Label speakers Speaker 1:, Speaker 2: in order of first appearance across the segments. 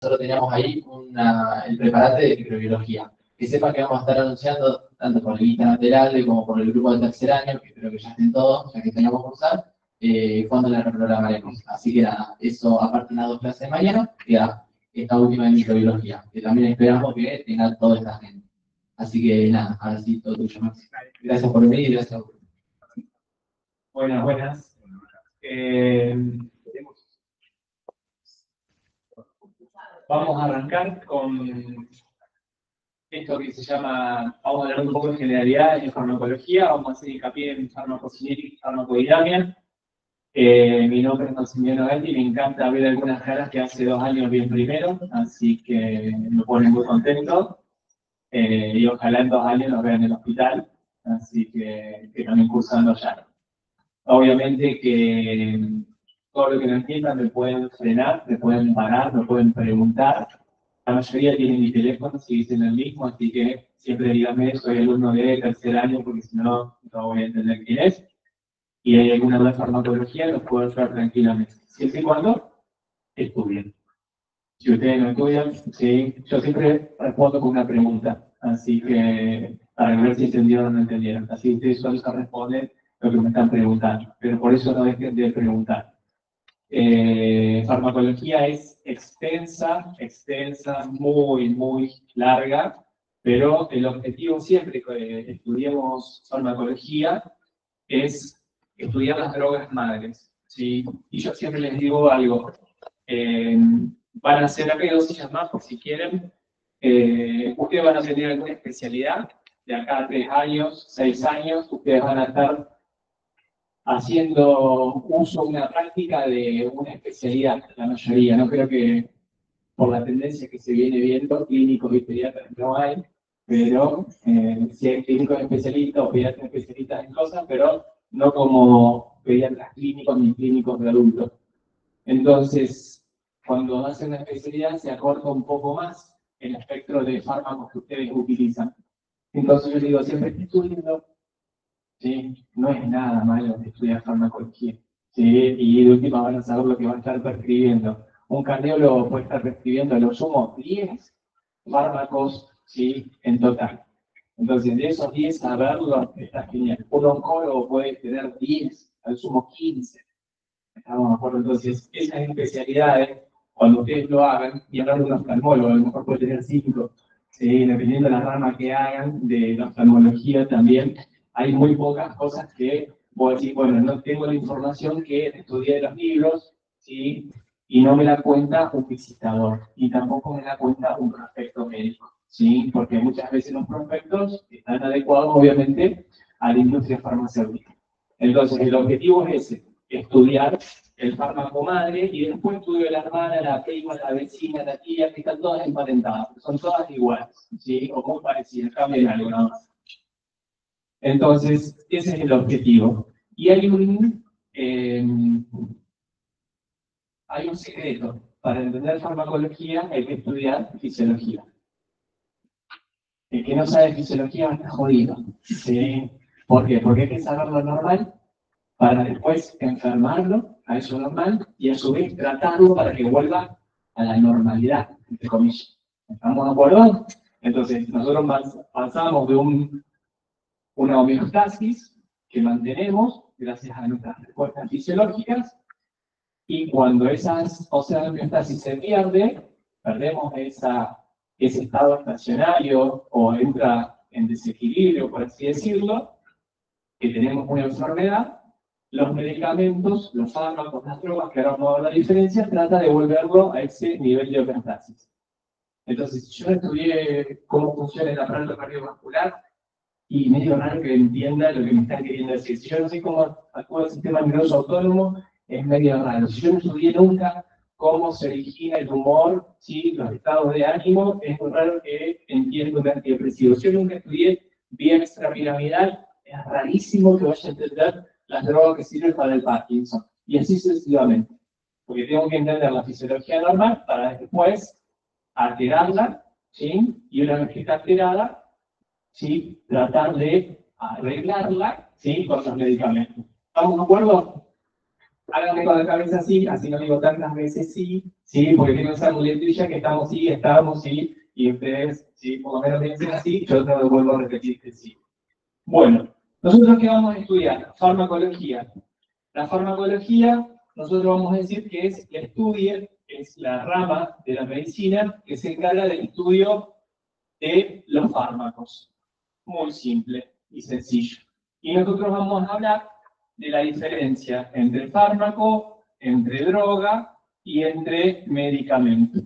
Speaker 1: nosotros teníamos ahí el preparate de microbiología. Que sepa que vamos a estar anunciando, tanto por el Instagram del ALDE como por el grupo del tercer año, que espero que ya estén todos, ya que teníamos que cursar, cuándo la reprogramaremos. Así que nada, eso aparte de las 2 clases de mañana, queda esta última de microbiología, que también esperamos que tenga toda esta gente. Así que nada, ahora sí, todo tuyo, Max. Gracias por venir y gracias por...
Speaker 2: Buenas. Vamos a arrancar con esto que se llama, vamos a hablar un poco de generalidades de farmacología, vamos a hacer hincapié en farmacocinética y farmacodinamia. Mi nombre es Maximiliano Gatti y me encanta ver algunas caras que hace 2 años vi primero, así que me pone muy contento. Y ojalá en 2 años nos vean en el hospital, así que también cursando ya. Obviamente que todo lo que no entiendan me pueden frenar, me pueden parar, me pueden preguntar. La mayoría tienen mi teléfono, sigue siendo el mismo, así que siempre díganme, soy alumno de tercer año, porque si no, no voy a entender quién es. Y hay alguna duda de farmacología, los puedo hacer tranquilamente. Siempre y cuando estudien. Si ustedes no estudian, sí, yo siempre respondo con una pregunta, así que para ver si entendieron o no entendieron. Así que ustedes solo responden lo que me están preguntando, pero por eso no dejen de preguntar. Farmacología es extensa, muy larga, pero el objetivo siempre que estudiemos farmacología es estudiar las drogas madres, ¿sí? Y yo siempre les digo algo, van a hacer acá 2 sillas más por si quieren, ustedes van a tener alguna especialidad, de acá a 3 años, 6 años, ustedes van a estar haciendo uso, una práctica de una especialidad, la mayoría. No creo que por la tendencia que se viene viendo, clínicos y pediatras no hay, pero sí hay clínicos especialistas o pediatras especialistas en cosas, pero no como pediatras clínicos ni clínicos de adultos. Entonces, cuando hacen una especialidad se acorta un poco más el espectro de fármacos que ustedes utilizan. Entonces yo digo, siempre que estudiando, ¿sí? No es nada malo estudiar farmacología, ¿sí? Y de última van a saber lo que van a estar prescribiendo. Un cardiólogo puede estar prescribiendo a lo sumo 10 fármacos, ¿sí? En total. Entonces, de esos 10, saberlo está genial. Un oncólogo puede tener 10, al sumo 15. ¿Estamos de acuerdo? Entonces, esas especialidades, cuando ustedes lo hagan, y hablar de un oftalmólogo, a lo mejor puede tener 5, ¿sí? Dependiendo de la rama que hagan de la oftalmología también, hay muy pocas cosas que voy a decir, bueno, no tengo la información que estudié de los libros, ¿sí? Y no me la cuenta un visitador, y tampoco me la cuenta un prospecto médico, ¿sí? Porque muchas veces los prospectos están adecuados, obviamente, a la industria farmacéutica. Entonces, el objetivo es ese, estudiar el fármaco madre, y después estudio la hermana, la prima, la vecina, la tía, que están todas emparentadas, son todas iguales, ¿sí? O muy parecidas, cambian algo nada más. Entonces, ese es el objetivo. Y hay un secreto. Para entender farmacología hay que estudiar fisiología. El que no sabe fisiología está jodido, ¿sí? ¿Por qué? Porque hay que saber lo normal para después enfermarlo a eso normal y a su vez tratarlo para que vuelva a la normalidad, entre comillas. ¿Estamos de acuerdo? Entonces, nosotros pasamos de una homeostasis que mantenemos gracias a nuestras respuestas fisiológicas, y cuando esa homeostasis se pierde, perdemos ese estado estacionario o entra en desequilibrio, por así decirlo, que tenemos una enfermedad, los medicamentos, los fármacos, las drogas, que ahora vamos a ver la diferencia, trata de volverlo a ese nivel de homeostasis. Entonces, si yo estudié cómo funciona el aparato cardiovascular, y medio raro que entienda lo que me están queriendo decir. Si yo no sé cómo actúa el sistema nervioso autónomo, es medio raro. Si yo no estudié nunca cómo se origina el humor, ¿sí? Los estados de ánimo, es muy raro que entienda un antidepresivo. Si yo nunca estudié vía extrapiramidal, es rarísimo que vaya a entender las drogas que sirven para el Parkinson. Y así sucesivamente. Porque tengo que entender la fisiología normal para después alterarla, ¿sí? Y una vez que está alterada, ¿sí? Tratar de arreglarla, ¿sí? Con los medicamentos. ¿Estamos de acuerdo? Háganme con la cabeza así no digo tantas veces sí, ¿sí? Porque tengo esa muletilla que estamos, sí, estábamos, sí, y ustedes, sí, por lo menos dicen así, yo no lo vuelvo a repetir que sí. Bueno, nosotros qué vamos a estudiar? Farmacología. La farmacología, nosotros vamos a decir que es el estudio, es la rama de la medicina que se encarga del estudio de los fármacos. Muy simple y sencillo. Y nosotros vamos a hablar de la diferencia entre fármaco, entre droga y entre medicamento.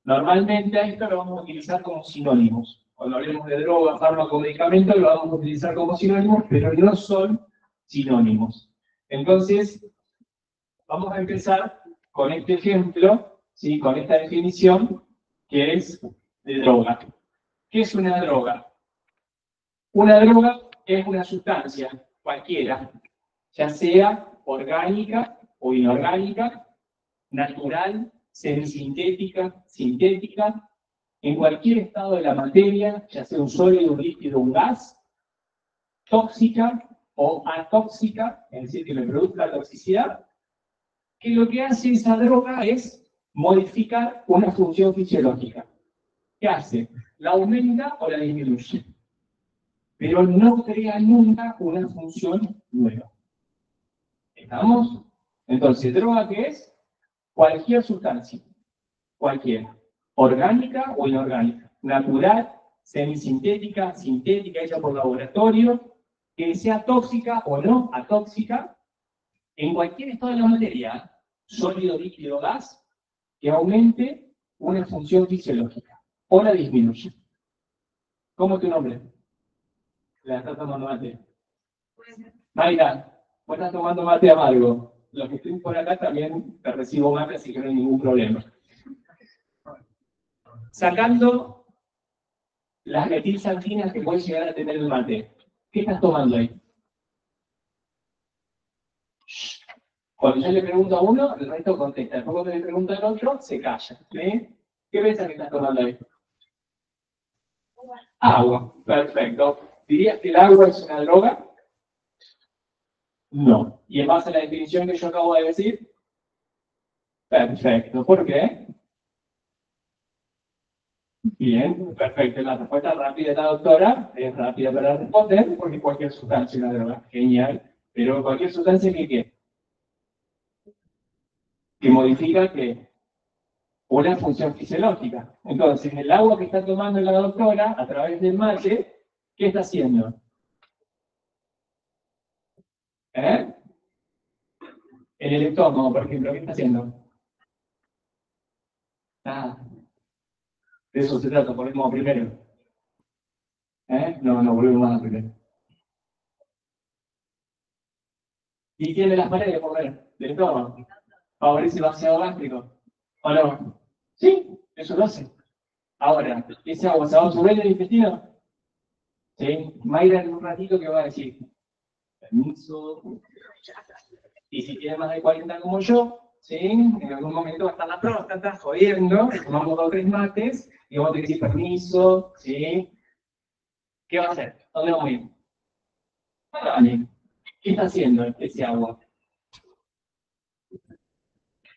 Speaker 2: Normalmente a esto lo vamos a utilizar como sinónimos. Cuando hablemos de droga, fármaco, medicamento, lo vamos a utilizar como sinónimos, pero no son sinónimos. Entonces, vamos a empezar con este ejemplo, ¿sí? Con esta definición, que es de droga. ¿Qué es una droga? Una droga es una sustancia cualquiera, ya sea orgánica o inorgánica, natural, semisintética, sintética, en cualquier estado de la materia, ya sea un sólido, un líquido, un gas, tóxica o atóxica, es decir, que me produzca toxicidad, que lo que hace esa droga es modificar una función fisiológica. ¿Qué hace? La aumenta o la disminuye, pero no crea nunca una función nueva. ¿Estamos? Entonces, ¿droga qué es? Cualquier sustancia, cualquiera, orgánica o inorgánica, natural, semisintética, sintética, hecha por laboratorio, que sea tóxica o no atóxica, en cualquier estado de la materia, sólido, líquido, gas, que aumente una función fisiológica o la disminuye. ¿Cómo es tu nombre? La estás tomando mate. Mayra, vos estás tomando mate amargo. Los que estén por acá también te recibo mate, así que no hay ningún problema. Sacando las metilsantinas que puede llegar a tener el mate, ¿qué estás tomando ahí? Cuando yo le pregunto a uno, el resto contesta. Después cuando le pregunto al otro, se calla. ¿Sí? ¿Qué piensas que estás tomando ahí? Agua. Perfecto. ¿Dirías que el agua es una droga? No. ¿Y en base a la definición que yo acabo de decir? Perfecto. ¿Por qué? Bien, perfecto. La respuesta rápida de la doctora es rápida para responder porque cualquier sustancia es una droga. Genial. Pero cualquier sustancia que modifica que una función fisiológica. Entonces, el agua que está tomando la doctora a través del mate, ¿qué está haciendo? ¿Eh? En el estómago, por ejemplo, ¿qué está haciendo? Ah, de eso se trata, ponemos primero. No, volvemos más a primero. ¿Y tiene las paredes por ver? Del estómago. Favorece el vaciado gástrico. ¿O no? Sí, eso lo hace. Ahora, ¿ese agua se va a subir en el intestino? Sí. Mayra en un ratito, ¿qué va a decir? Permiso. Y si tiene más de 40 como yo, ¿sí? En algún momento va a estar la próstata jodiendo, tomamos 2 o 3 mates, y vamos a tener que decir permiso, ¿sí? ¿Qué va a hacer? ¿Dónde vamos a ir? Vale. ¿Qué está haciendo ese agua?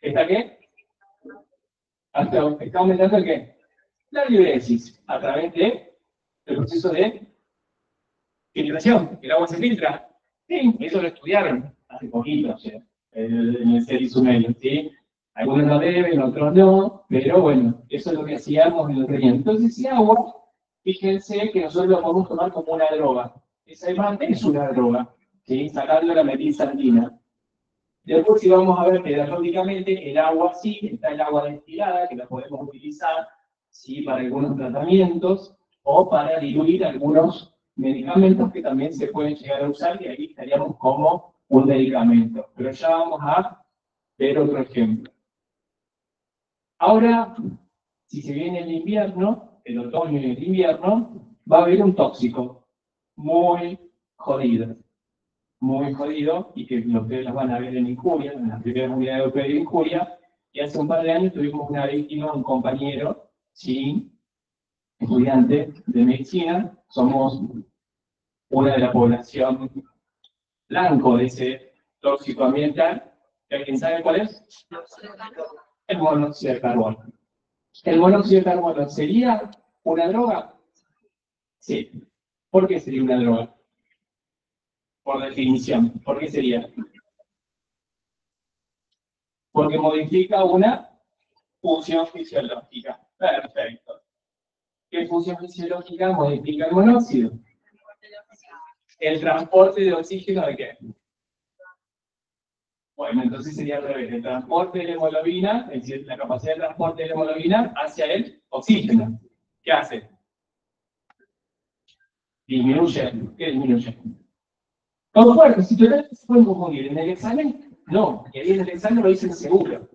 Speaker 2: ¿Está qué? ¿Está aumentando el qué? La diuresis, a través del proceso de filtración. El agua se filtra. Sí, eso lo estudiaron hace poquito, o sea, en el servicio medio, ¿sí? Algunos lo deben, otros no, pero bueno, eso es lo que hacíamos en el riñón. Entonces, ese agua, fíjense que nosotros lo podemos tomar como una droga. Ese mate es una droga, ¿sí? Sacando la metilsantina. Después, si vamos a ver pedagógicamente, el agua sí, está el agua destilada, que la podemos utilizar, ¿sí? Para algunos tratamientos o para diluir algunos medicamentos que también se pueden llegar a usar, y ahí estaríamos como un medicamento. Pero ya vamos a ver otro ejemplo. Ahora, si se viene el invierno, el otoño y el invierno, va a haber un tóxico muy jodido, y que ustedes las van a ver en Injuria, en la primera unidad europea de Injuria, y hace un par de años tuvimos una víctima, un compañero, sí, estudiante de medicina, somos una de la población blanco de ese tóxico ambiental. ¿Alguien sabe cuál es? El monóxido de carbono. ¿El monóxido de carbono sería una droga? Sí. ¿Por qué sería una droga? Por definición. ¿Por qué sería? Porque modifica una función fisiológica. Perfecto. ¿Qué función fisiológica modifica el monóxido? El transporte de oxígeno ¿de qué? Bueno, entonces sería al revés. El transporte de la hemoglobina, es decir, la capacidad de transporte de la hemoglobina hacia el oxígeno. ¿Qué hace? Disminuye. ¿Qué disminuye? Todo fuerte, si te se pueden confundir. ¿En el examen? No. Y ahí en el examen lo dicen seguro.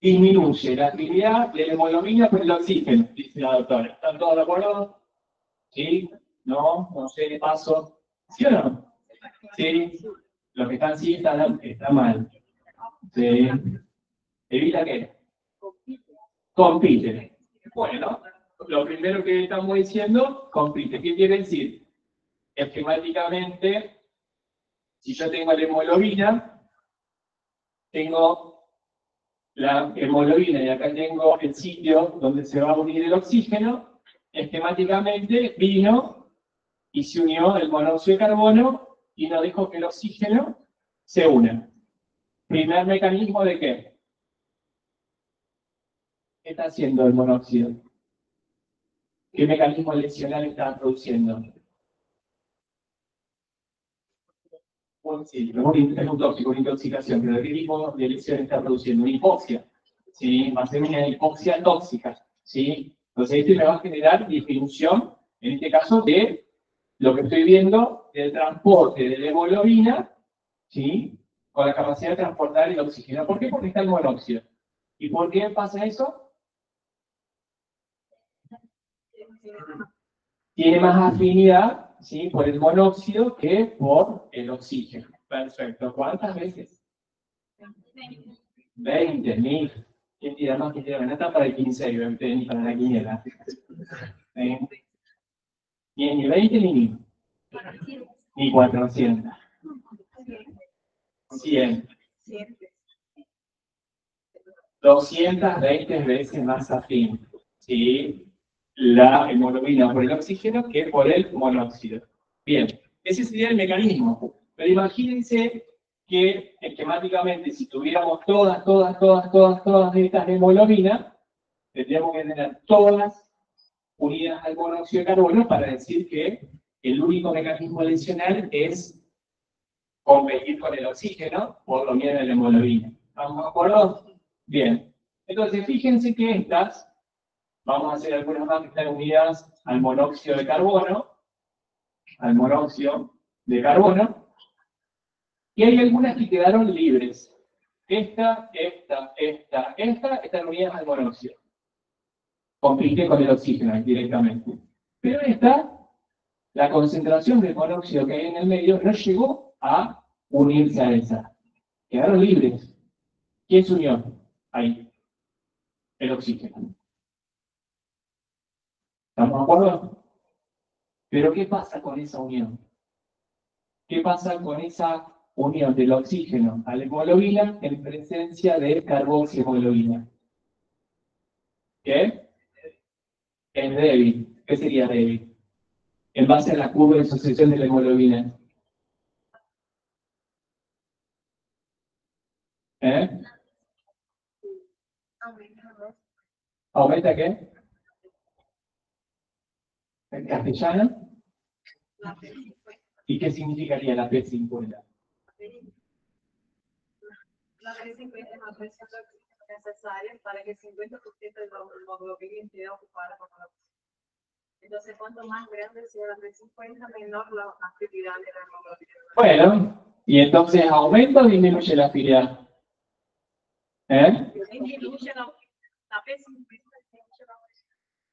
Speaker 2: Disminuye la actividad de la hemoglobina por el oxígeno, dice la doctora. ¿Están todos de acuerdo? ¿Sí? ¿No? No sé, paso. ¿Sí o no? ¿Sí? Los que están sí está mal. ¿Sí? ¿Evita qué? Compite. Bueno, lo primero que estamos diciendo, compite. ¿Qué quiere decir? Esquemáticamente, si yo tengo la hemoglobina, tengo la hemoglobina y acá tengo el sitio donde se va a unir el oxígeno, esquemáticamente vino y se unió el monóxido de carbono y no dejó que el oxígeno se una. Primer mecanismo de qué? ¿Qué está haciendo el monóxido? ¿Qué mecanismo lesional está produciendo? Sí, es un tóxico, una intoxicación, pero ¿qué tipo de lesión está produciendo? Una hipoxia. ¿Sí? Va a ser una hipoxia tóxica. ¿Sí? Entonces, esto me va a generar disminución, en este caso, de lo que estoy viendo del transporte de la hemoglobina, ¿sí? Con la capacidad de transportar el oxígeno. ¿Por qué? Porque está el monóxido. ¿Y por qué pasa eso? Tiene más afinidad, ¿sí? Por el monóxido que por el oxígeno. Perfecto. ¿Cuántas veces? 20.000. ¿Quién tira más? ¿Quién tira menos? Está para el 15 ni para la quiniela. Ni 20 ni 400. 100. 220 veces más afín. ¿Sí? La hemoglobina por el oxígeno que por el monóxido. Bien, ese sería el mecanismo. Pero imagínense que esquemáticamente, si tuviéramos todas estas hemoglobinas, tendríamos que tener todas unidas al monóxido de carbono para decir que el único mecanismo adicional es competir con el oxígeno por lo menos de la hemoglobina. ¿Estamos de acuerdo? Bien. Entonces, fíjense que estas, vamos a hacer algunas más que están unidas al monóxido de carbono, y hay algunas que quedaron libres. Esta están unidas al monóxido. Compite con el oxígeno directamente. Pero esta, la concentración de monóxido que hay en el medio no llegó a unirse a esa. Quedaron libres. ¿Quién se unió? Ahí. El oxígeno. ¿Estamos de acuerdo? Pero ¿qué pasa con esa unión? ¿Qué pasa con esa unión del oxígeno a la hemoglobina en presencia de carboxihemoglobina? ¿Qué? Es débil. ¿Qué sería débil? En base a la curva de asociación de la hemoglobina. ¿Eh? ¿Aumenta qué? ¿En castellano? ¿Y qué significaría la P50?
Speaker 3: La P50 es la presión necesaria para que el 50% de la hemoglobina esté ocupada por la oxígeno. Entonces, cuanto más grande sea la P50, menor la actividad de la hemoglobina.
Speaker 2: Bueno, y entonces ¿aumenta o disminuye la afinidad?
Speaker 3: Disminuye la P50.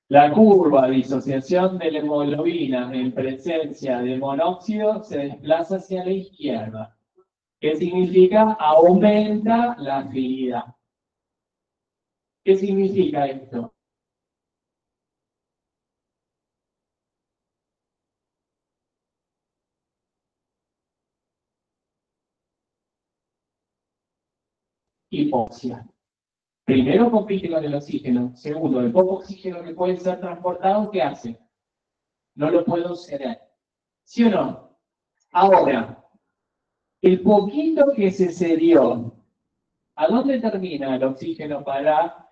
Speaker 2: La curva de disociación de la hemoglobina en presencia de monóxido se desplaza hacia la izquierda. ¿Qué significa? Aumenta la afinidad. ¿Qué significa esto? hipoxia. Primero compite con el oxígeno. Segundo, el poco oxígeno que puede ser transportado, ¿qué hace? No lo puedo ceder. ¿Sí o no? Ahora, el poquito que se cedió, ¿a dónde termina el oxígeno para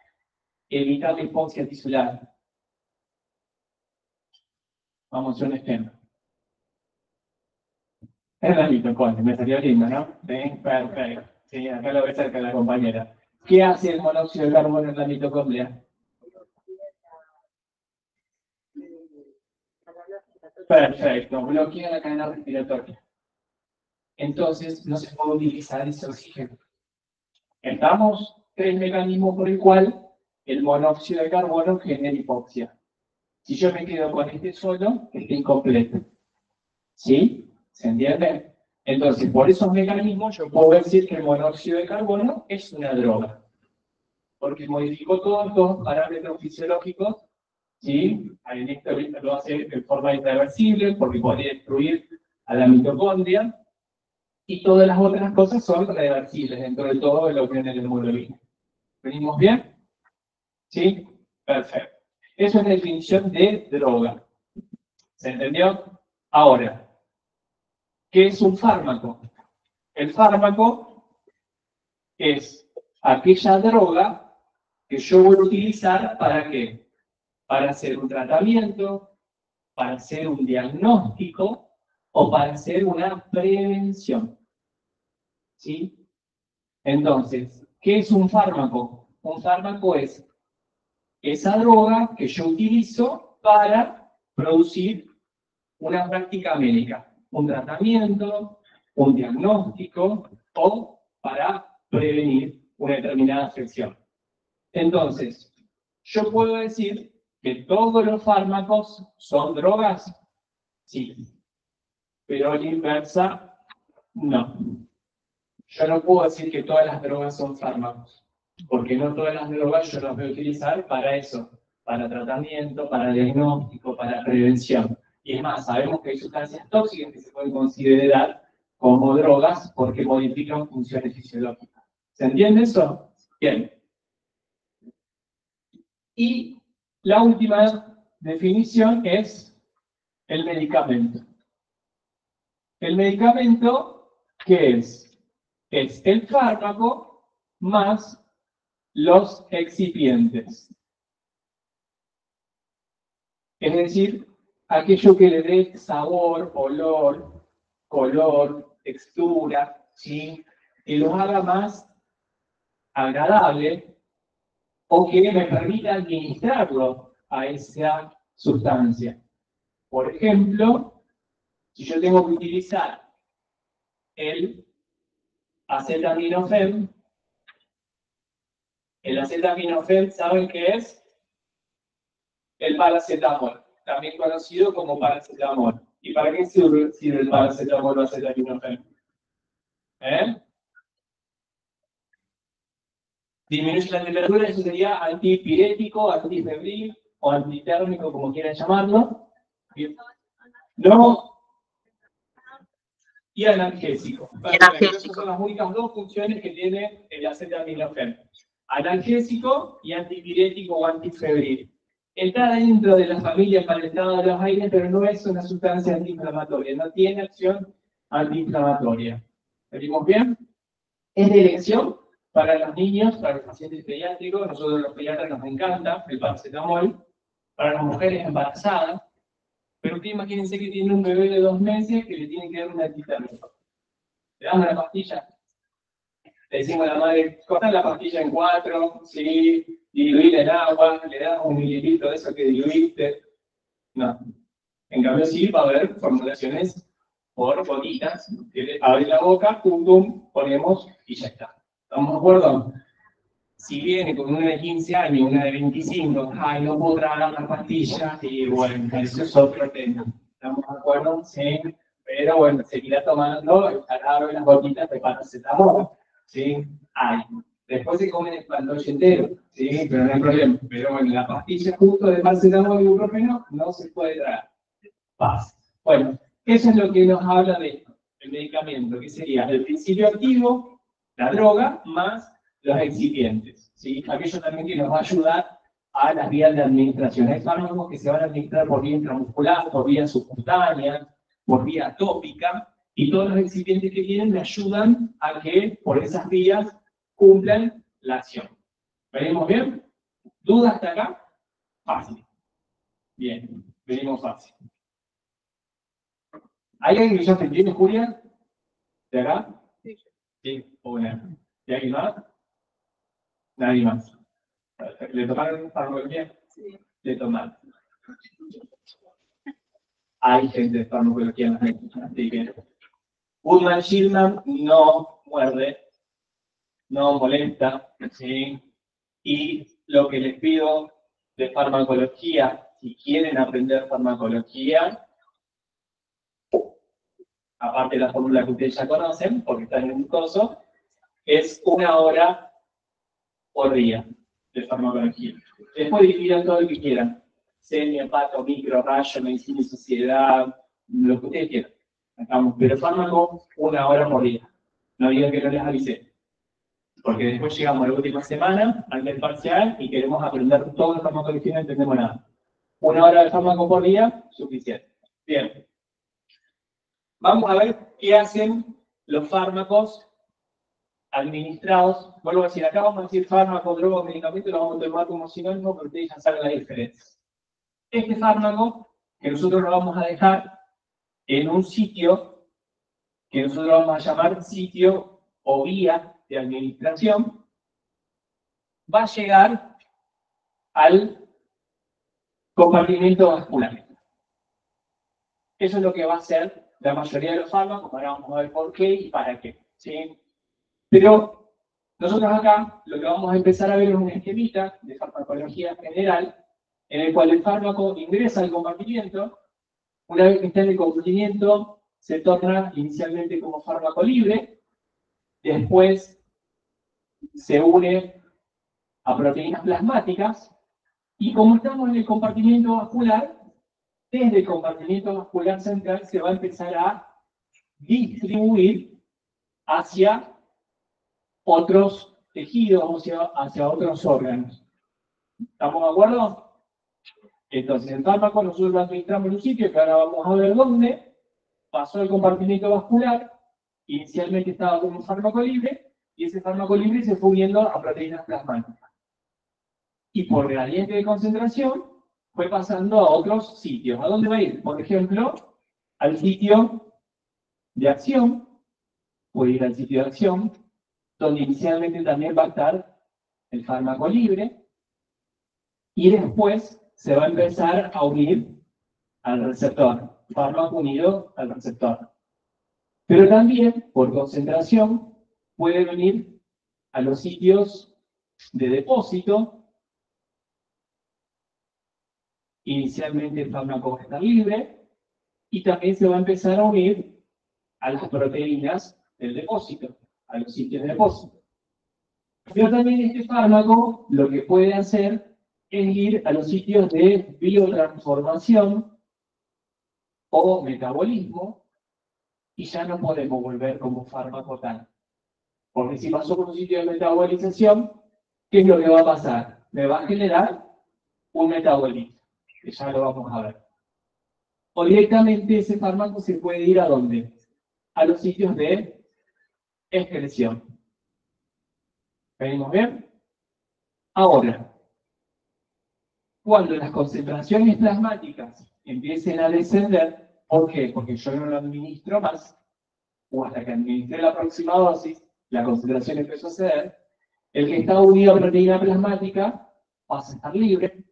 Speaker 2: evitar la hipoxia tisular? Vamos a hacer un ejemplo. Es la mitocondria, me salió lindo, ¿no? Sí, perfecto. Sí, acá lo ve cerca la compañera. ¿Qué hace el monóxido de carbono en la mitocondria? Perfecto, bloquea la cadena respiratoria. Entonces, no se puede utilizar ese oxígeno. Estamos tres mecanismos por el cual el monóxido de carbono genera hipoxia. Si yo me quedo con este solo, está incompleto. ¿Sí? ¿Se entiende? Entonces, por esos mecanismos, yo puedo decir que el monóxido de carbono es una droga. Porque modificó todos los parámetros fisiológicos, ¿sí? Esto lo hace de forma irreversible, porque podría destruir a la mitocondria, y todas las otras cosas son reversibles dentro de todo lo que es el hemoglobina. ¿Venimos bien? ¿Sí? Perfecto. Eso es la definición de droga. ¿Se entendió? Ahora, ¿qué es un fármaco? El fármaco es aquella droga que yo voy a utilizar ¿para qué? Para hacer un tratamiento, para hacer un diagnóstico o para hacer una prevención. ¿Sí? Entonces, ¿qué es un fármaco? Un fármaco es esa droga que yo utilizo para producir una práctica médica, un tratamiento, un diagnóstico o para prevenir una determinada afección. Entonces, yo puedo decir que todos los fármacos son drogas, sí, pero a la inversa, no. Yo no puedo decir que todas las drogas son fármacos, porque no todas las drogas yo las voy a utilizar para eso, para tratamiento, para diagnóstico, para prevención. Y es más, sabemos que hay sustancias tóxicas que se pueden considerar como drogas porque modifican funciones fisiológicas. ¿Se entiende eso? Bien. Y la última definición es el medicamento. El medicamento, ¿qué es? Es el fármaco más los excipientes. Es decir, aquello que le dé sabor, olor, color, textura, ¿sí? Que los haga más agradable o que me permita administrarlo a esa sustancia. Por ejemplo, si yo tengo que utilizar el acetaminofén, ¿saben qué es? El paracetamol, también conocido como paracetamol. ¿Y para qué sirve el paracetamol o acetaminofén? Disminuye la temperatura, eso sería antipirético, antifebril o antitérmico, como quieran llamarlo. No. Y analgésico. Esas son las únicas dos funciones que tiene el acetaminofén. Analgésico y antipirético o antifebril. Está dentro de la familia parentada de los aires, pero no es una sustancia antiinflamatoria, no tiene acción antiinflamatoria. ¿Venimos bien? Es de elección para los niños, para los pacientes pediátricos. Nosotros los pediatras nos encanta el paracetamol. Para las mujeres embarazadas. Pero ustedes imagínense que tiene un bebé de 2 meses que le tienen que dar un antitérmico. Le damos la pastilla. Le decimos a la madre, corta la pastilla en 4, sí, diluirla en agua, le damos 1 mililitro de eso que diluiste. No. En cambio sí va a haber formulaciones por gotitas, que abre la boca, pum, pum, ponemos y ya está. ¿Estamos de acuerdo? Si viene con una de 15 años, una de 25, ay, no puedo tragar la pastilla, y bueno, eso es otro tema. ¿Estamos de acuerdo? Sí. Pero bueno, seguirá tomando el jarabe, las gotitas de paracetamol. ¿Sí? Ay. Después se comen el pantoche entero, ¿sí? Pero no hay problema. Pero bueno, la pastilla justo de paracetamol y ibuprofeno no se puede tragar. Paz. Bueno, eso es lo que nos habla de esto, el medicamento, que sería el principio activo, la droga, más los excipientes, ¿sí? Aquello también que nos va a ayudar a las vías de administración. Hay fármacos que se van a administrar por vía intramuscular, por vía subcutánea, por vía tópica, y todos los excipientes que tienen me ayudan a que por esas vías cumplan la acción. ¿Venimos bien? ¿Dudas hasta acá? Fácil. Bien, venimos fácil. ¿Hay alguien que ya se entiende, Julia? ¿De acá? Sí, una. ¿Y alguien más? Nadie más. ¿Le tomaron farmacología?
Speaker 3: Sí.
Speaker 2: Le tomaron. Hay gente de farmacología en la gente, así que Goodman-Shillman no muerde, no molesta, ¿sí? Y lo que les pido de farmacología, si quieren aprender farmacología, aparte de la fórmula que ustedes ya conocen, porque están en un curso, es 1 hora por día de farmacología. Después dividan todo lo que quieran. Semio, hepato, micro, rayo, medicina y sociedad, lo que ustedes quieran. Pero fármaco, 1 hora por día. No digan que no les avisé. Porque después llegamos a la última semana, al mes parcial, y queremos aprender todo el farmacología y no entendemos nada. 1 hora de fármaco por día, suficiente. Bien. Vamos a ver qué hacen los fármacos administrados. Vuelvo a decir, acá vamos a decir fármaco, droga, medicamento, lo vamos a tomar como sinónimo, pero ustedes ya saben la diferencia. Este fármaco, que nosotros lo vamos a dejar en un sitio, que nosotros vamos a llamar sitio o vía de administración, va a llegar al compartimento vascular. Eso es lo que va a hacer la mayoría de los fármacos. Ahora vamos a ver por qué y para qué, ¿sí? Pero nosotros acá lo que vamos a empezar a ver es un esquemita de farmacología general en el cual el fármaco ingresa al compartimiento. Una vez que está en el compartimiento, se torna inicialmente como fármaco libre, después se une a proteínas plasmáticas, y como estamos en el compartimiento vascular, desde el compartimiento vascular central se va a empezar a distribuir hacia otros tejidos, hacia otros órganos. ¿Estamos de acuerdo? Entonces, el fármaco nosotros lo administramos en un sitio, que ahora vamos a ver dónde, pasó el compartimiento vascular, inicialmente estaba como un fármaco libre, y ese fármaco libre se fue uniendo a proteínas plasmáticas. Y por gradiente de concentración, fue pasando a otros sitios. ¿A dónde va a ir? Por ejemplo, al sitio de acción, puede ir al sitio de acción, donde inicialmente también va a estar el fármaco libre, y después se va a empezar a unir al receptor, fármaco unido al receptor. Pero también, por concentración, puede venir a los sitios de depósito. Inicialmente el fármaco va a estar libre, y también se va a empezar a unir a las proteínas del depósito, a los sitios de depósito. Pero también este fármaco lo que puede hacer es ir a los sitios de biotransformación o metabolismo, y ya no podemos volver como fármaco tal. Porque si pasó por un sitio de metabolización, ¿qué es lo que va a pasar? Me va a generar un metabolismo, que ya lo vamos a ver. O directamente ese fármaco se puede ir ¿a dónde? A los sitios de excreción. ¿Venimos bien? Ahora, cuando las concentraciones plasmáticas empiecen a descender, ¿por qué? Porque yo no lo administro más, o hasta que administré la próxima dosis, la concentración empezó a ceder, el que está unido a proteína plasmática pasa a estar libre,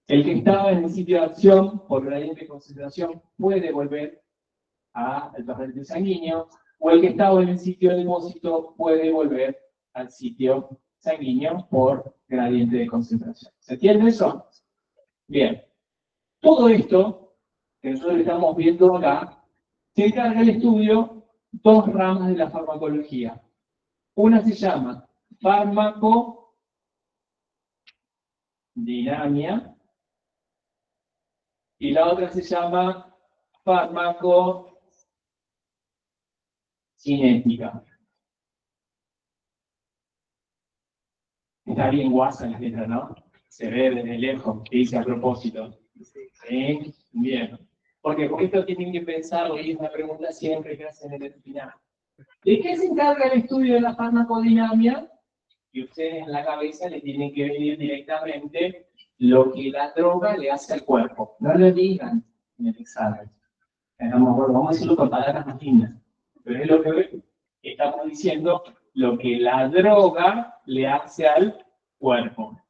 Speaker 2: el que estaba en el sitio de acción por gradiente de concentración puede volver al torrente sanguíneo, o el que estaba en el sitio de depósito puede volver al sitio sanguíneo por gradiente de concentración. ¿Se entiende eso? Bien. Todo esto que nosotros estamos viendo acá, se encarga el estudio 2 ramas de la farmacología. Una se llama farmacodinamia y la otra se llama farmacocinética. Está bien guasa la letra, ¿no? Se ve desde lejos, que dice a propósito. ¿Sí? Bien. Porque con esto tienen que pensar, y es una pregunta siempre que hacen en el final. ¿De qué se encarga el estudio de la farmacodinámica? Y ustedes en la cabeza le tienen que venir directamente lo que la droga le hace al cuerpo. No lo digan en el examen. Vamos a decirlo con palabras más lindas. Pero es lo que estamos diciendo, lo que la droga le hace al cuerpo.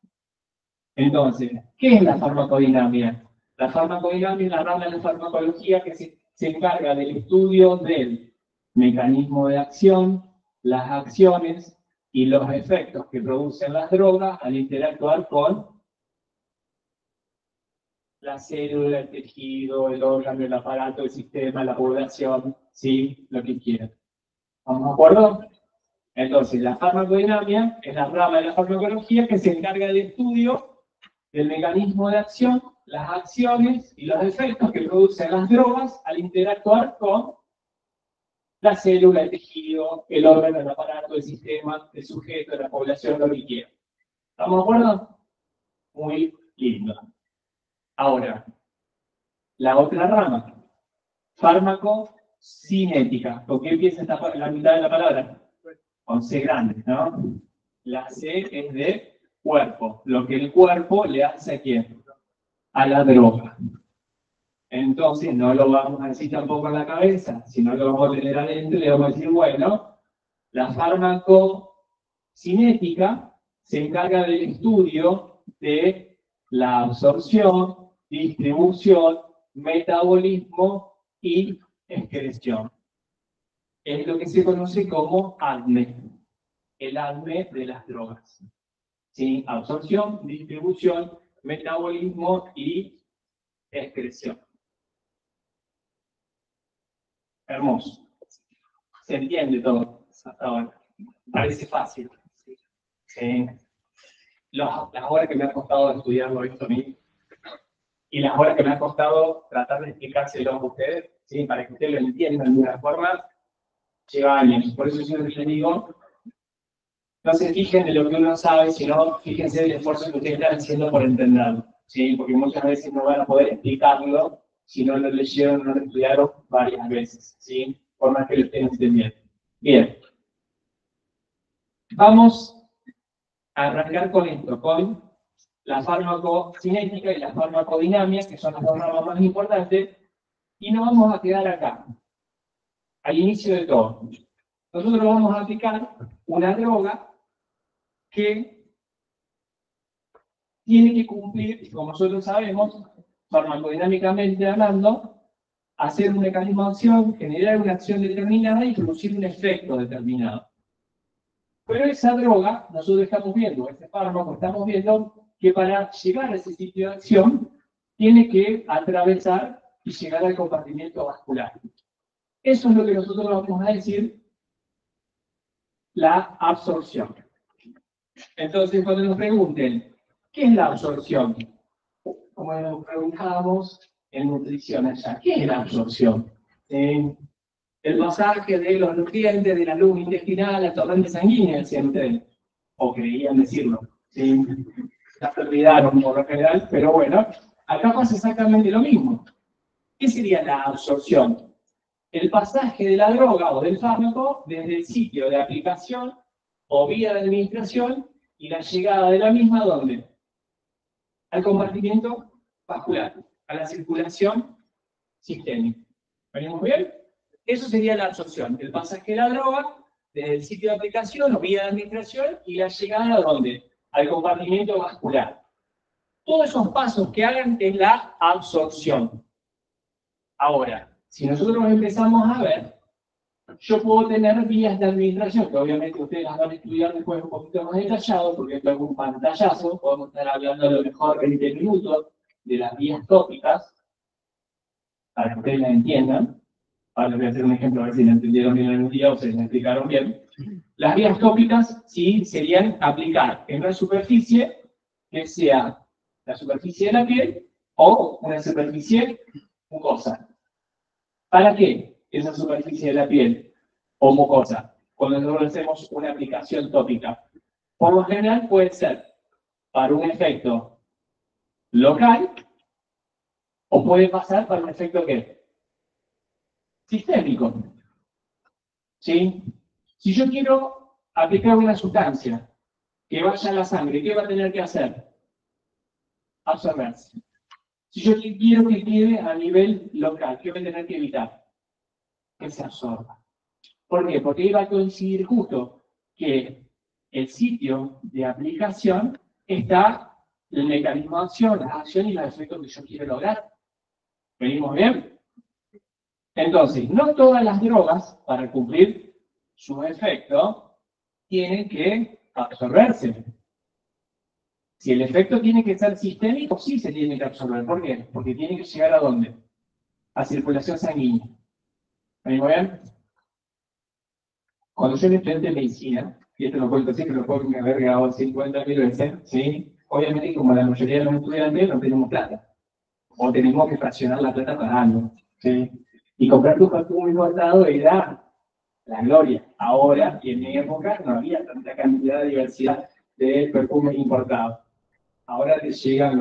Speaker 2: Entonces, ¿qué es la farmacodinámica? La farmacodinámica es la rama de la farmacología que se encarga del estudio del mecanismo de acción, las acciones y los efectos que producen las drogas al interactuar con la célula, el tejido, el órgano, el aparato, el sistema, la población, ¿sí? Lo que quieran. ¿Estamos de acuerdo? Entonces, la farmacodinámica es la rama de la farmacología que se encarga del estudio del mecanismo de acción, las acciones y los efectos que producen las drogas al interactuar con la célula, el tejido, el órgano, el aparato, el sistema, el sujeto, la población, lo que quiera. ¿Estamos de acuerdo? Muy lindo. Ahora, la otra rama, farmacocinética. ¿Con qué empieza la mitad de la palabra? Con C grande, ¿no? La C es de cuerpo, lo que el cuerpo le hace a quién? A la droga. Entonces no lo vamos a decir tampoco en la cabeza, sino lo vamos a tener adentro y le vamos a decir, bueno, la farmacocinética se encarga del estudio de la absorción, distribución, metabolismo y excreción. Es lo que se conoce como ADME, el ADME de las drogas. ¿Sí? Absorción, distribución, metabolismo y excreción. Hermoso. Se entiende todo hasta ahora. Parece fácil. Sí. Las horas que me ha costado estudiarlo esto a mí y las horas que me ha costado tratar de explicárselo a ustedes, ¿sí? Para que ustedes lo entiendan de una forma, lleva años. Por eso siempre les digo, no se fijen en lo que uno sabe, sino fíjense en el esfuerzo que ustedes están haciendo por entenderlo. ¿Sí? Porque muchas veces no van a poder explicarlo si no lo leyeron, no lo estudiaron varias veces, ¿sí? Por más que lo estén entendiendo. Bien. Vamos a arrancar con esto, con la farmacocinética y la farmacodinámica, que son las dos ramas más importantes, y nos vamos a quedar acá, al inicio de todo. Nosotros vamos a aplicar una droga que tiene que cumplir, como nosotros sabemos, farmacodinámicamente hablando, hacer un mecanismo de acción, generar una acción determinada y producir un efecto determinado. Pero esa droga, nosotros estamos viendo, este fármaco, estamos viendo que para llegar a ese sitio de acción, tiene que atravesar y llegar al compartimiento vascular. Eso es lo que nosotros vamos a decir la absorción. Entonces, cuando nos pregunten, ¿qué es la absorción? Como nos preguntábamos en nutrición allá, ¿qué es la absorción? El pasaje de los nutrientes de la luz intestinal a la torrente sanguínea, decían ustedes, o creían decirlo. ¿Sí? Ya se olvidaron por lo general, pero bueno, acá pasa exactamente lo mismo. ¿Qué sería la absorción? El pasaje de la droga o del fármaco desde el sitio de aplicación o vía de administración y la llegada de la misma, ¿dónde? Al compartimiento vascular, a la circulación sistémica. ¿Venimos bien? Eso sería la absorción, el pasaje de la droga desde el sitio de aplicación o vía de administración y la llegada ¿a dónde? Al compartimiento vascular. Todos esos pasos que hagan es la absorción. Ahora, si nosotros empezamos a ver, yo puedo tener vías de administración, que obviamente ustedes las van a estudiar después un poquito más detallado, porque esto es un pantallazo, podemos estar hablando a lo mejor 20 minutos de las vías tópicas, para que ustedes las entiendan. Ahora les voy a hacer un ejemplo, a ver si la entendieron bien en un día o se les explicaron bien. Las vías tópicas, sí, serían aplicar en una superficie que sea la superficie de la piel o una superficie mucosa. ¿Para qué esa superficie de la piel o mucosa? Cuando nosotros hacemos una aplicación tópica. Por lo general puede ser para un efecto local o puede pasar para un efecto ¿qué? Sistémico. ¿Sí? Si yo quiero aplicar una sustancia que vaya a la sangre, ¿qué va a tener que hacer? Absorberse. Si yo quiero que quede a nivel local, ¿qué voy a tener que evitar? Que se absorba. ¿Por qué? Porque iba a coincidir justo que el sitio de aplicación está el mecanismo de acción, la acción y los efectos que yo quiero lograr. ¿Venimos bien? Entonces, no todas las drogas, para cumplir su efecto, tienen que absorberse. Si el efecto tiene que ser sistémico, sí se tiene que absorber. ¿Por qué? Porque tiene que llegar ¿a dónde? A circulación sanguínea. ¿Venimos bien? Cuando yo era estudiante de medicina, y esto lo cuento siempre, lo puedo haber grabado 50.000 veces, ¿sí? Obviamente, como la mayoría de los estudiantes, no tenemos plata. O tenemos que fraccionar la plata para algo, ¿sí? Y comprar tu perfume importado era la gloria. Ahora, y en mi época, no había tanta cantidad de diversidad de perfumes importados. Ahora te llegan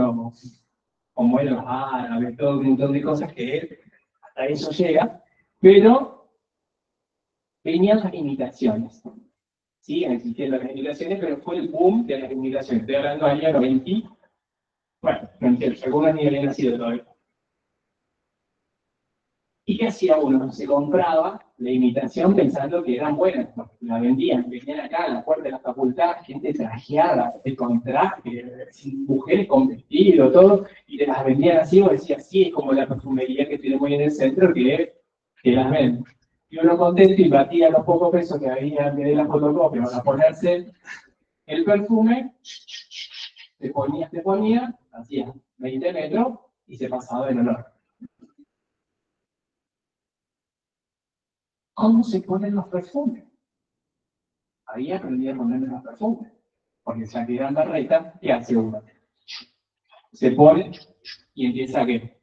Speaker 2: como en los árabes, todo un montón de cosas que hasta eso llega, pero venían las imitaciones. Siguen existiendo las limitaciones, pero fue el boom de las limitaciones. Estoy hablando del año 90, bueno, no entiendo, algunos ni habían nacido todavía. ¿Y qué hacía uno? Se compraba la imitación pensando que eran buenas, porque la vendían, venían acá a la puerta de la facultad, gente trajeada, con traje, mujeres con vestido, todo, y te las vendían así, o decías, sí, es como la perfumería que tiene muy en el centro, que las venden. Y uno contento y batía los pocos pesos que había de la fotocopia para ponerse el perfume, se ponía, hacía 20 metros y se pasaba del olor. ¿Cómo se ponen los perfumes? Ahí aprendí a poner los perfumes. Porque se activan la reta y hace uno. Se pone y empieza a ¿qué?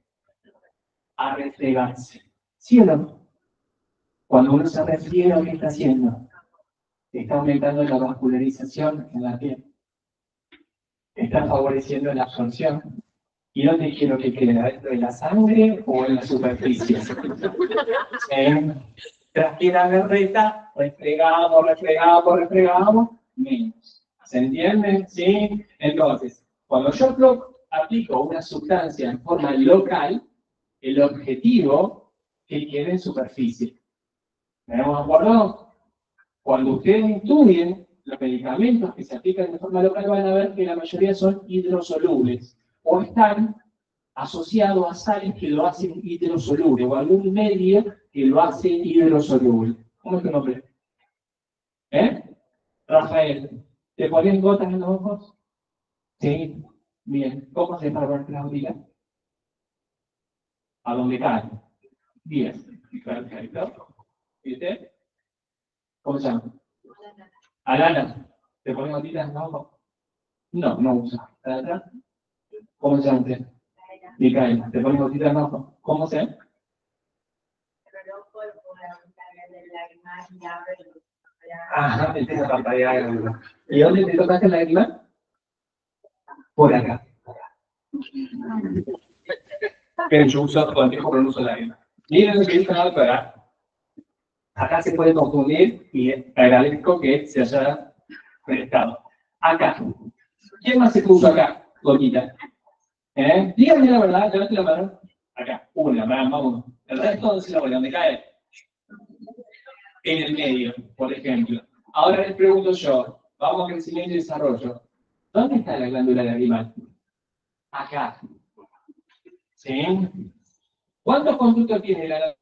Speaker 2: A refregarse. ¿Sí o no? Cuando uno se refriega, ¿qué está haciendo? Está aumentando la vascularización en la piel. Está favoreciendo la absorción. ¿Y dónde quiero que quede? ¿Dentro de la sangre o en la superficie? Tranquila berreta, refregamos, menos. ¿Se entiende? ¿Sí? Entonces, cuando yo aplico una sustancia en forma local, el objetivo es que quede en superficie. ¿Tenemos de acuerdo? Cuando ustedes estudien los medicamentos que se aplican de forma local, van a ver que la mayoría son hidrosolubles o están asociado a sales que lo hacen hidrosoluble o algún medio que lo hace hidrosoluble. ¿Cómo es tu nombre? ¿Eh? Rafael. ¿Te ponen gotas en los ojos? Sí. Bien. ¿Cómo se llama Claudia? ¿A dónde cae? Bien. Perfecto. ¿Y usted? ¿Cómo se llama? Alana. ¿Te ponen gotitas en los ojos? No, no usa. ¿Atrás? ¿Cómo se llama usted? Micaela. ¿Te ponen gotitas en los ojos? ¿Cómo se llama? Ajá, el tema parpadear. ¿Y dónde te tocaste la lágrima? Por acá. Pero yo uso contigo, pero no uso lágrima. Miren lo que dice la doctora. Acá se puede confundir y agradezco que se haya prestado. Acá. ¿Quién más se puso acá? Gotita. Díganme la verdad, levante la mano. Acá. Una, vamos. El resto se la voy a donde cae. En el medio, por ejemplo. Ahora les pregunto yo, vamos a crecimiento y desarrollo. ¿Dónde está la glándula lagrimal? Acá. ¿Sí? ¿Cuántos conductos tiene la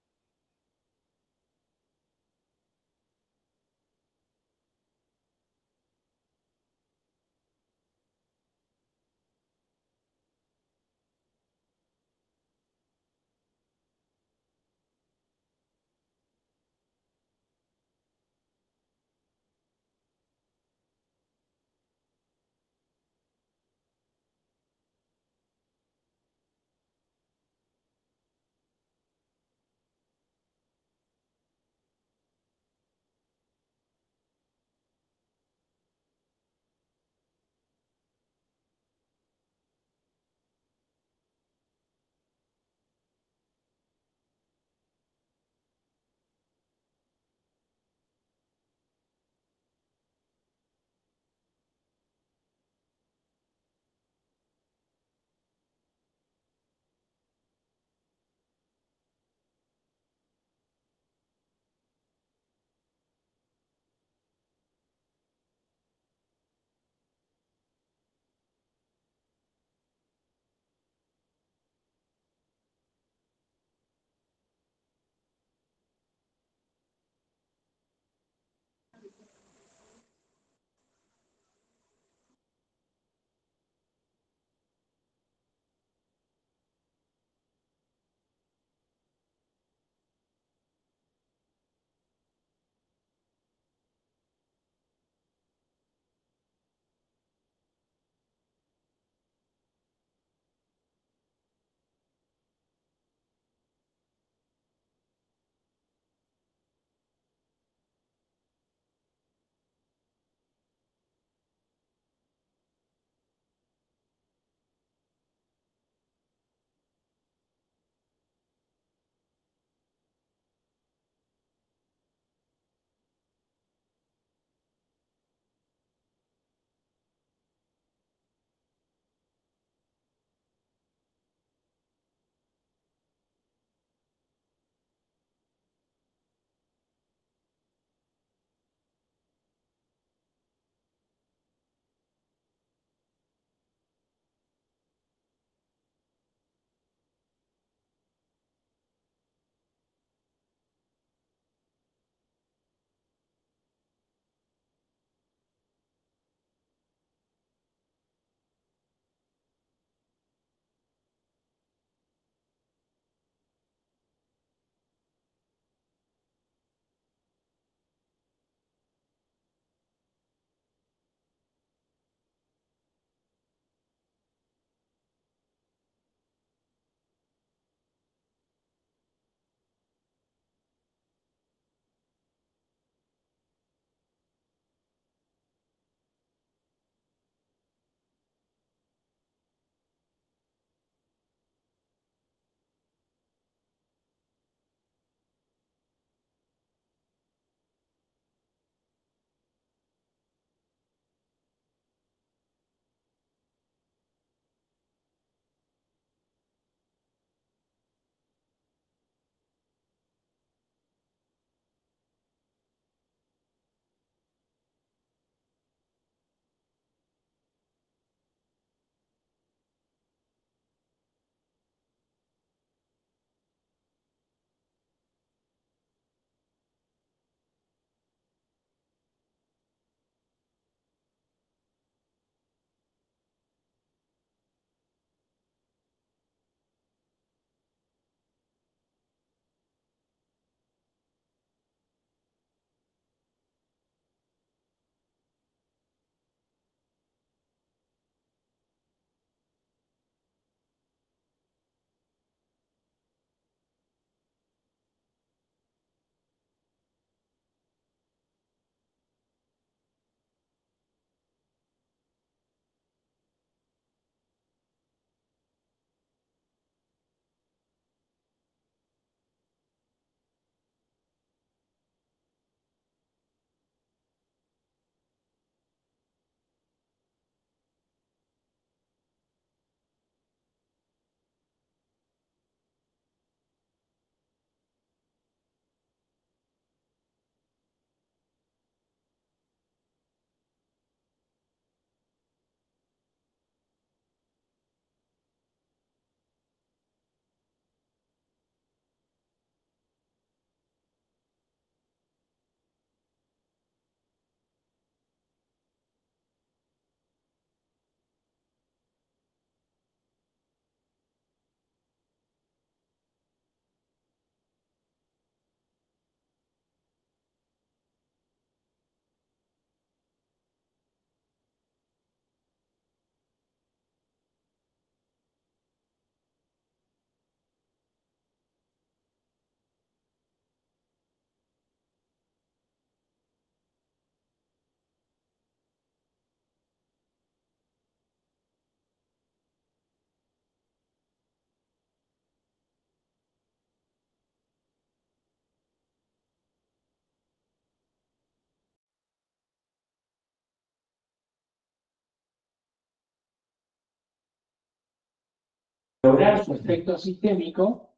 Speaker 2: lograr su efecto sistémico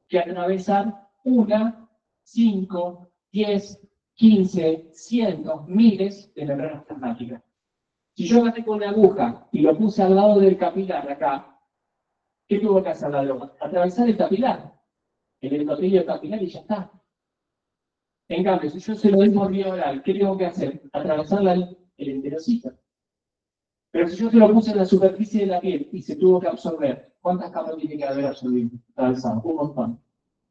Speaker 2: que atravesar 1, 5, 10, 15, cientos, miles de membranas plasmáticas. Si yo agarré con una aguja y lo puse al lado del capilar acá, ¿qué tuvo que hacer la droga? Atravesar el capilar, el endotelio capilar y ya está. En cambio, si yo se lo doy por vía oral, ¿qué tengo que hacer? Atravesar el enterocito. Pero si yo se lo puse en la superficie de la piel y se tuvo que absorber, ¿cuántas capas tiene que haber absorbido? Atravesado, un montón.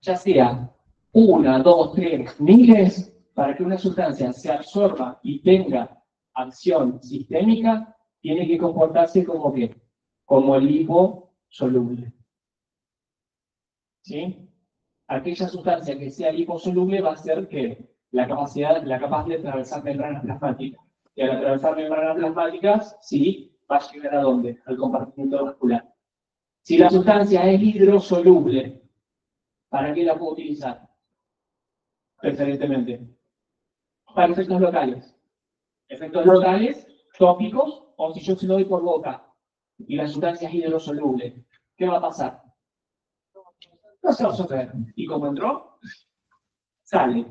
Speaker 2: Ya sea 1, 2, 3, miles, para que una sustancia se absorba y tenga acción sistémica, tiene que comportarse como ¿qué? Como liposoluble. ¿Sí? Aquella sustancia que sea liposoluble va a ser que la capaz de atravesar membranas plasmáticas. Y al atravesar membranas plasmáticas, sí, va a llegar ¿a dónde? Al compartimiento vascular. Si la sustancia es hidrosoluble, ¿para qué la puedo utilizar? Preferentemente. Para efectos locales. Efectos locales, tópicos, o si yo se lo doy por boca y la sustancia es hidrosoluble, ¿qué va a pasar? No se va a absorber. ¿Y cómo entró? Sale.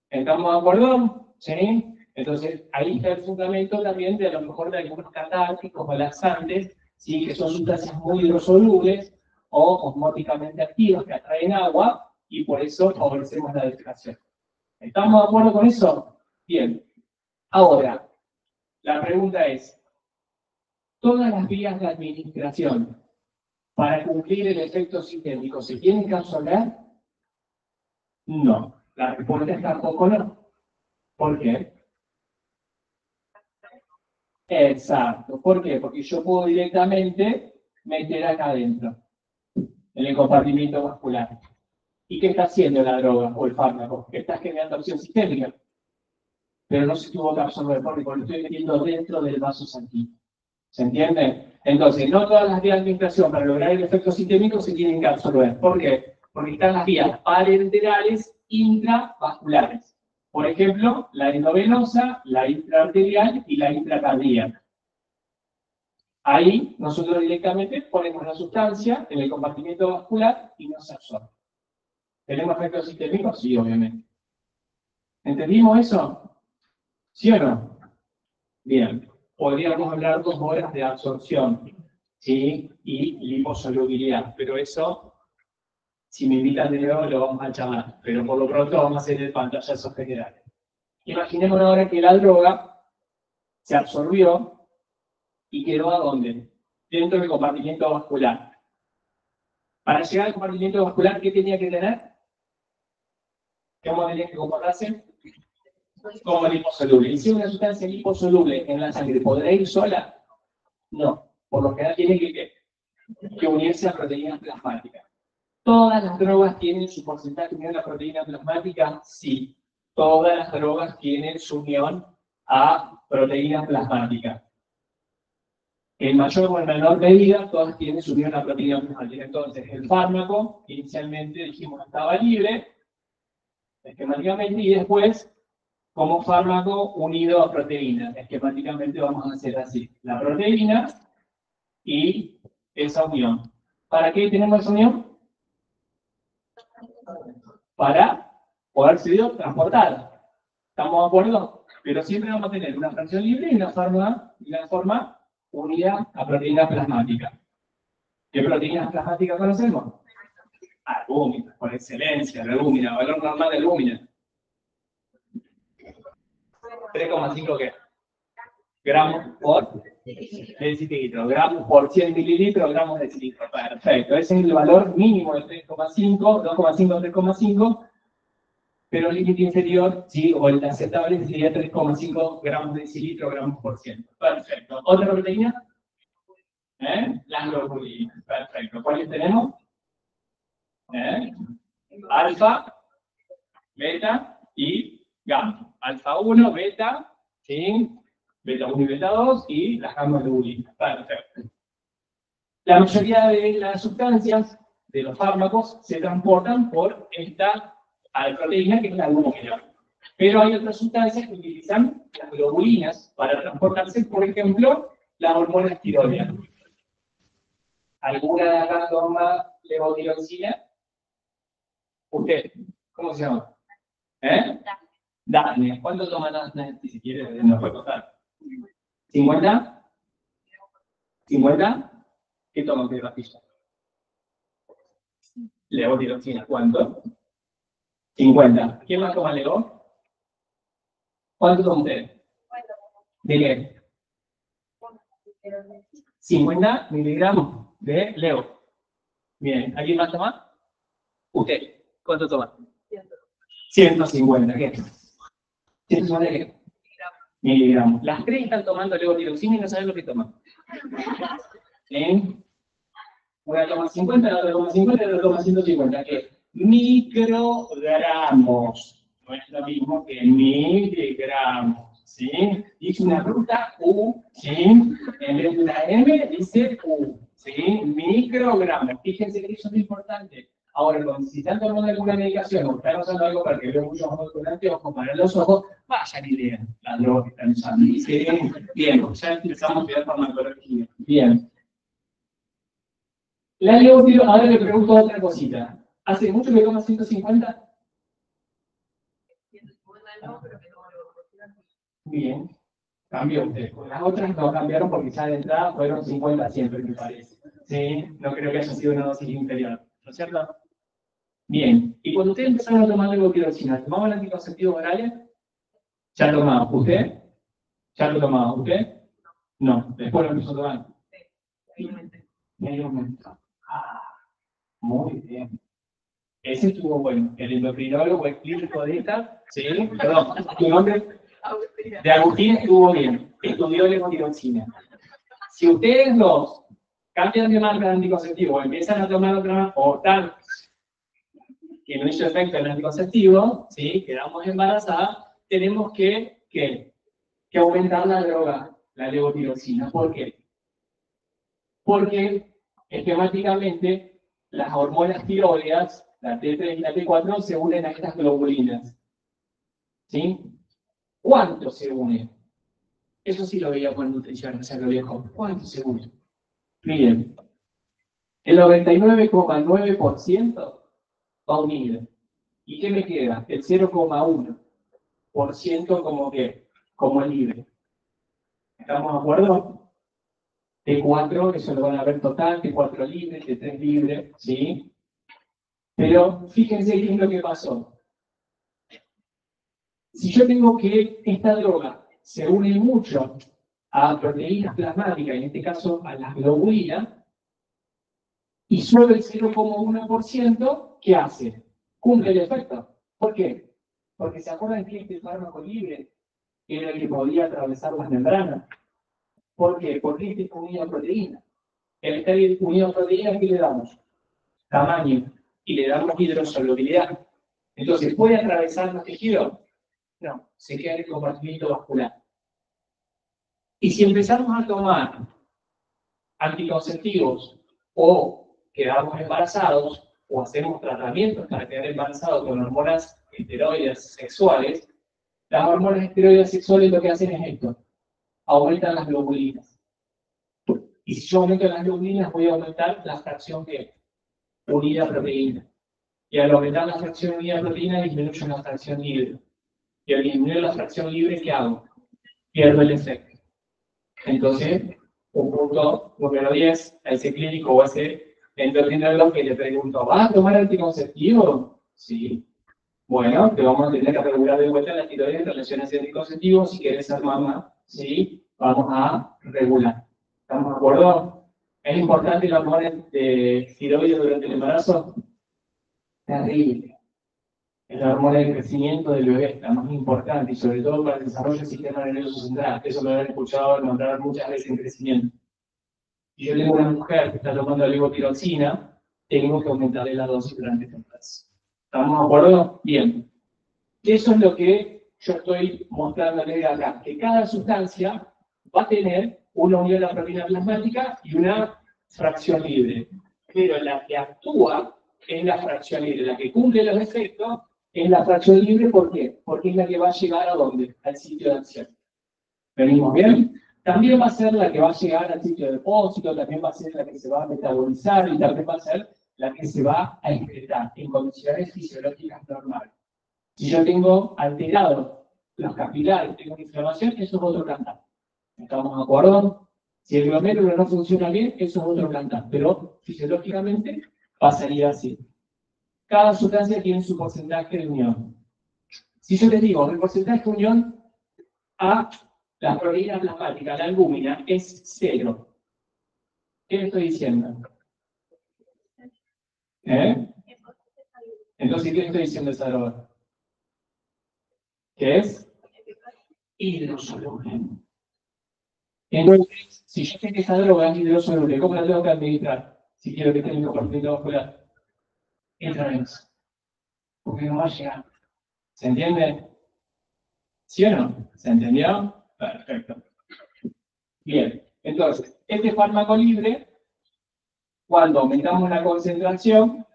Speaker 2: ¿Estamos de acuerdo? ¿Sí? Entonces, ahí está el fundamento también de a lo mejor de algunos catárticos o laxantes, ¿sí? Que son sustancias muy hidrosolubles o osmóticamente activas que atraen agua y por eso favorecemos la defecación. ¿Estamos de acuerdo con eso? Bien. Ahora, la pregunta es, ¿todas las vías de administración para cumplir el efecto sistémico se tienen que absorber? No. La respuesta es tampoco no. ¿Por qué? Exacto. ¿Por qué? Porque yo puedo directamente meter acá adentro, en el compartimiento vascular. ¿Y qué está haciendo la droga o el fármaco? Que está generando acción sistémica. Pero no se tuvo que absorber porque lo estoy metiendo dentro del vaso sanguíneo. ¿Se entiende? Entonces, no todas las vías de administración para lograr el efecto sistémico se tienen que absorber. ¿Por qué? Porque están las vías parenterales intravasculares. Por ejemplo, la endovenosa, la intraarterial y la intracardíaca. Ahí nosotros directamente ponemos la sustancia en el compartimiento vascular y no se absorbe. ¿Tenemos efecto sistémico? Sí, obviamente. ¿Entendimos eso? ¿Sí o no? Bien. Podríamos hablar 2 horas de absorción, ¿sí? Y liposolubilidad, pero eso, si me invitan de nuevo, lo vamos a llamar. Pero por lo pronto vamos a hacer el pantallazo general. Imaginemos ahora que la droga se absorbió y quedó ¿a dónde? Dentro del compartimiento vascular. Para llegar al compartimiento vascular, ¿qué tenía que tener? ¿Cómo tenía que comportarse? Como liposoluble. ¿Y si una sustancia liposoluble en la sangre podrá ir sola? No. Por lo general tiene que unirse a proteínas plasmáticas. ¿Todas las drogas tienen su porcentaje de unión a proteína plasmática? Sí. Todas las drogas tienen su unión a proteínas plasmáticas. En mayor o en menor medida, todas tienen su unión a proteína plasmática. Entonces, el fármaco, inicialmente dijimos estaba libre, esquemáticamente, y después, como fármaco unido a proteína. Esquemáticamente vamos a hacer así. La proteína y esa unión. ¿Para qué tenemos esa unión? Para poder ser transportada. ¿Estamos de acuerdo? Pero siempre vamos a tener una fracción libre y una forma unida a proteína plasmática. ¿Qué proteínas plasmáticas conocemos? Albúmina, por excelencia, la albúmina, valor normal de albúmina. 3,5 ¿qué? Gramos por decilitro, gramos por 100 mililitros, gramos de decilitro. Perfecto, ese es el valor mínimo de 3,5, 2,5, 3,5, pero el límite inferior, ¿sí? O el aceptable sería 3,5 gramos de decilitro, gramos por ciento. Perfecto. ¿Otra proteína? Las globulinas. Perfecto. ¿Cuáles tenemos? Alfa, beta y gamma. Alfa 1, beta, ¿sí? Beta 1 y beta 2 y las gamma globulinas. Perfecto. La mayoría de las sustancias, de los fármacos, se transportan por esta proteína que es la albúmina. Pero hay otras sustancias que utilizan las globulinas para transportarse, por ejemplo, las hormonas tiroideas. ¿Alguna de acá toma levotiroxina? ¿Usted? ¿Cómo se llama? ¿Eh? Dafne. ¿Cuánto toma Dafne? Si quiere, nos puede contar. ¿50? ¿50? ¿Qué toma usted de pastilla? Levotiroxina. ¿Cuánto? 50. ¿Quién más toma levo? ¿Cuánto toma usted? ¿De qué? 50 miligramos de levo. Bien. ¿Alguien más toma? ¿Usted? ¿Cuánto toma? 150. ¿Qué? ¿150 qué? Miligramos. Las tres están tomando levotiroxina y no saben lo que toman. ¿Sí? Una toma 50, la otra toma 50 y la otra toma 150. ¿Qué? Microgramos. No es lo mismo que miligramos. ¿Sí? Dice una ruta U, ¿sí? En vez de una M dice U. ¿Sí? Microgramos. Fíjense que eso es importante. Ahora, si están tomando alguna medicación o están usando algo para que vean muchos ojos con anteojos para los ojos, vayan y lean la droga que están usando. ¿Sí? Bien, ya empezamos a estudiar farmacología. Bien. La levotiroxina, ahora le pregunto otra cosita. ¿Hace mucho que toma 150? Bien. Cambió usted. Las otras no cambiaron porque ya de entrada fueron 50 siempre, me parece. ¿Sí? No creo que haya sido una dosis inferior. ¿No es cierto? Bien. ¿Y cuando ustedes empezaron a tomar levotiroxina, tomaban anticonceptivos orales? ¿Ya tomaba? ¿Usted? ¿Ya lo tomaba? ¿Usted? No. Después lo empezó a tomar. Medio. Muy bien. Ese estuvo bueno. El endocrinólogo, el clínico de esta, sí, perdón, tu nombre, de Agustín estuvo bien. Estudió levotiroxina. Si ustedes dos cambian de marca de anticonceptivo o empiezan a tomar otra, o tal, que no hizo efecto el anticonceptivo, ¿sí? Quedamos embarazadas, tenemos que aumentar la droga, la levotiroxina. ¿Por qué? Porque esquemáticamente las hormonas tiroideas, la T3 y la T4, se unen a estas globulinas. ¿Sí? ¿Cuánto se unen? Eso sí lo veía con nutrición, o sea, lo viejo. ¿Cuánto se unen? Miren, el 99,9% va unido. ¿Y qué me queda? El 0,1% como que, como libre. ¿Estamos de acuerdo? T4, eso lo van a ver total, T4 libre, T3 libre, ¿sí? Pero fíjense qué es lo que pasó. Si yo tengo que esta droga se une mucho a proteínas plasmáticas, en este caso a las globulinas, y sube el 0,1%, ¿qué hace? Cumple el efecto. ¿Por qué? Porque se acuerdan que este fármaco libre era el que podía atravesar las membranas. ¿Por qué? Porque este está unido a proteínas. El estar unido a proteínas, ¿qué le damos? Tamaño. Y le damos hidrosolubilidad. Entonces, ¿puede atravesar los tejidos? No, se queda en el compartimento vascular. Y si empezamos a tomar anticonceptivos o quedamos embarazados o hacemos tratamientos para quedar embarazados con hormonas esteroides sexuales, las hormonas esteroides sexuales lo que hacen es esto: aumentan las globulinas. Y si yo aumento las globulinas, voy a aumentar la fracción que unida a proteína. Y al aumentar la fracción unida a proteína, disminuyo la fracción libre. Y al disminuir la fracción libre, ¿qué hago? Pierdo el efecto. Entonces, un punto número 10, a ese clínico o a ese endocrinólogo que le pregunto, ¿vas a tomar anticonceptivo? Sí. Bueno, te vamos a tener que regular de vuelta la tiroides en relación a ese anticonceptivo. Si quieres ser mamá, sí, vamos a regular. ¿Estamos de acuerdo? ¿Es importante la hormona de tiroides durante el embarazo? Terrible. Es la hormona de crecimiento del bebé, la más importante, y sobre todo para el desarrollo del sistema nervioso central. Eso lo han escuchado nombrar muchas veces en crecimiento. Si yo tengo una mujer que está tomando levotiroxina, tengo que aumentarle la dosis durante este embarazo. ¿Estamos de acuerdo? Bien. Eso es lo que yo estoy mostrándoles acá, que cada sustancia va a tener una unión a la proteína plasmática y una fracción libre. Pero la que actúa es la fracción libre, la que cumple los efectos es la fracción libre. ¿Por qué? Porque es la que va a llegar a dónde? Al sitio de acción. ¿Venimos bien? también va a ser la que va a llegar al sitio de depósito, también va a ser la que se va a metabolizar y también va a ser la que se va a excretar en condiciones fisiológicas normales. Si yo tengo alterados los capilares, tengo inflamación, eso es otro cantar. ¿Estamos de acuerdo? Si el glomérulo no funciona bien, eso es otro cantar. Pero fisiológicamente pasaría así. Cada sustancia tiene su porcentaje de unión. Si yo les digo, el porcentaje de unión a la proteína plasmática, la albúmina, es 0. ¿Qué le estoy diciendo? Entonces, ¿qué le estoy diciendo a esa droga? ¿Qué es? Hidrosoluble. Entonces, si yo sé que esa droga es hidrosoluble, ¿cómo la tengo que administrar? Si quiero que tenga un comportamiento vascular. Intravenosa. Porque no va a llegar. ¿Se entiende? ¿Sí o no? ¿Se entendió? Perfecto. Bien. Entonces, este fármaco libre, cuando aumentamos la concentración,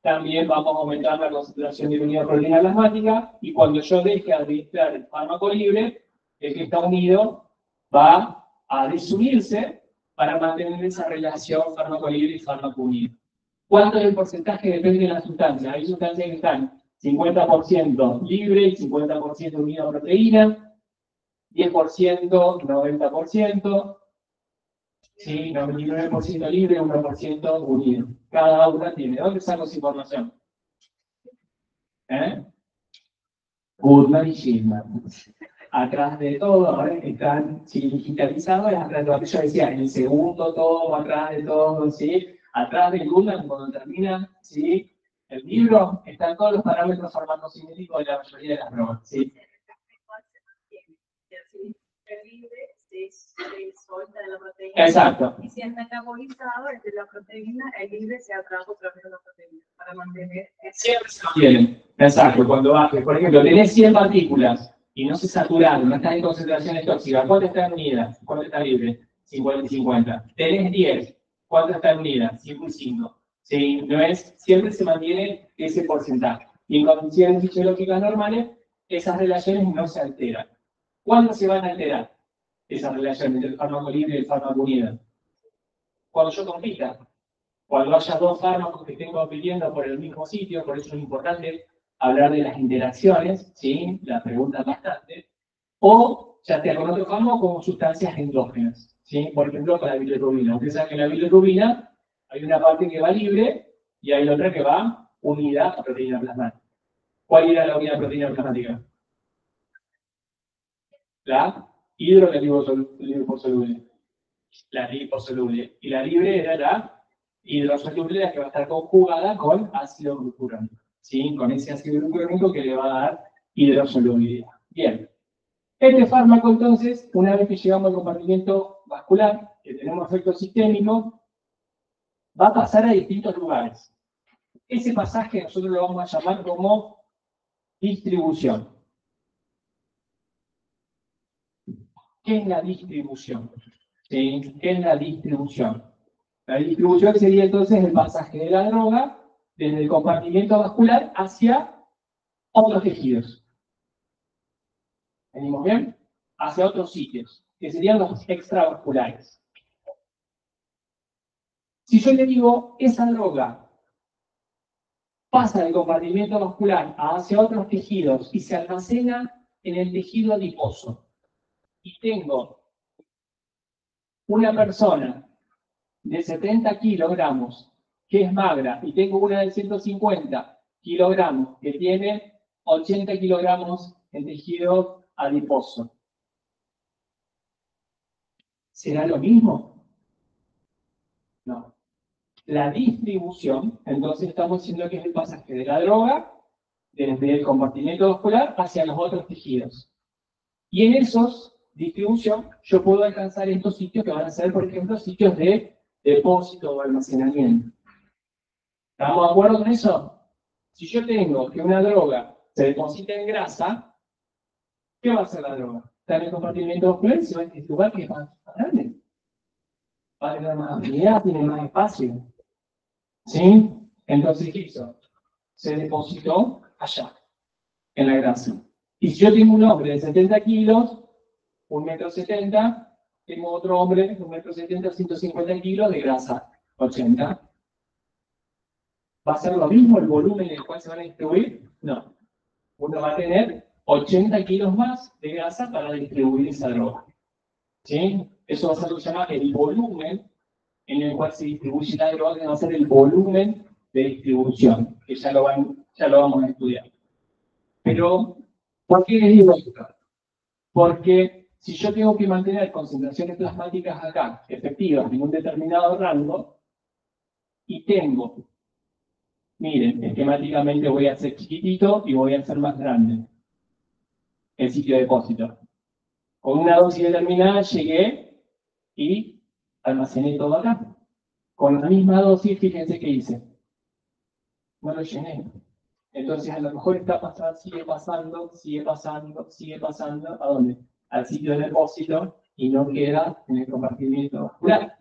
Speaker 2: también vamos a aumentar la concentración de unidad de proteína plasmática, y cuando yo deje de administrar el fármaco libre, el que está unido va a desunirse para mantener esa relación fármaco libre y fármaco unido. ¿Cuánto es el porcentaje? Depende de la sustancia. Hay sustancias que están 50% libre y 50% unido a proteína, 10%, 90%, sí, 99% libre, 1% unido. Cada una tiene. ¿Dónde saco esa información? Goodman y Gilman. Atrás de todo, ahora están digitalizados, atrás de todo. Yo decía, en el segundo todo, atrás de todo, ¿sí? Atrás de Goodman, cuando termina, ¿sí? El libro, están todos los parámetros farmacocinéticos de la mayoría de las drogas, ¿sí?
Speaker 3: El libre se suelta de la proteína.
Speaker 2: Exacto.
Speaker 3: Y si es metabolizado, es de la proteína, el libre se atrapa otra vez de la proteína para mantener.
Speaker 2: Siempre se mantienen. Exacto. Cuando baje, por ejemplo, tenés 100 partículas y no se saturaron, no están en concentraciones tóxicas, ¿cuántas están unidas? ¿Cuántas están libres? 50 y 50. Tenés 10, ¿cuántas están unidas? 5 y 5. ¿Sí? No es, siempre se mantiene ese porcentaje. Y en condiciones fisiológicas normales, esas relaciones no se alteran. ¿Cuándo se van a alterar esas relaciones entre el fármaco libre y el fármaco unido? Cuando yo compita. Cuando haya dos fármacos que estén compitiendo por el mismo sitio, por eso es importante hablar de las interacciones, ¿sí? La pregunta es bastante. O ya sea con otro fármaco como sustancias endógenas, ¿sí? Por ejemplo, con la bilirrubina. Ustedes saben que en la bilirrubina hay una parte que va libre y hay otra que va unida a proteína plasmática. ¿Cuál era la unidad de proteína plasmática? La hidroliposoluble. La liposoluble. Y la libre era la hidrosoluble, la que va a estar conjugada con ácido glucurónico. ¿Sí? Con ese ácido glucurónico que le va a dar hidrosolubilidad. Bien. Este fármaco, entonces, una vez que llegamos al compartimiento vascular, que tenemos efecto sistémico, va a pasar a distintos lugares. Ese pasaje nosotros lo vamos a llamar como distribución. ¿Qué es la distribución? ¿Sí? ¿Qué es la distribución? La distribución sería entonces el pasaje de la droga desde el compartimiento vascular hacia otros tejidos. ¿Venimos bien? Hacia otros sitios, que serían los extravasculares. Si yo le digo, esa droga pasa del compartimiento vascular hacia otros tejidos y se almacena en el tejido adiposo, y tengo una persona de 70 kilogramos que es magra y tengo una de 150 kilogramos que tiene 80 kilogramos en tejido adiposo, ¿será lo mismo? No. La distribución, entonces estamos diciendo que es el pasaje de la droga desde el compartimiento vascular hacia los otros tejidos. Y en esos distribución yo puedo alcanzar estos sitios que van a ser, por ejemplo, sitios de depósito o almacenamiento. ¿Estamos de acuerdo con eso? Si yo tengo que una droga se deposita en grasa, ¿qué va a hacer la droga? Está en el compartimiento vascular y se va a este lugar que es más grande. Va a tener más amplitud, tiene más espacio. ¿Sí? Entonces, ¿qué hizo? Se depositó allá, en la grasa. Y si yo tengo un hombre de 70 kilos, 1,70 m, tengo otro hombre, 1,70 m, 150 kilos de grasa, 80. ¿Va a ser lo mismo el volumen en el cual se van a distribuir? No. Uno va a tener 80 kilos más de grasa para distribuir esa droga. ¿Sí? Eso va a ser lo que se llama el volumen en el cual se distribuye la droga, que va a ser el volumen de distribución, que ya lo vamos a estudiar. Pero, ¿por qué les digo esto? Porque si yo tengo que mantener concentraciones plasmáticas acá, efectivas, en un determinado rango, y tengo, miren, esquemáticamente voy a hacer chiquitito y voy a hacer más grande el sitio de depósito. Con una dosis determinada llegué y almacené todo acá. Con la misma dosis, fíjense qué hice. No lo llené. Entonces, a lo mejor está pasando, sigue pasando, sigue pasando, sigue pasando. ¿A dónde? Al sitio de depósito y no queda en el compartimiento vascular.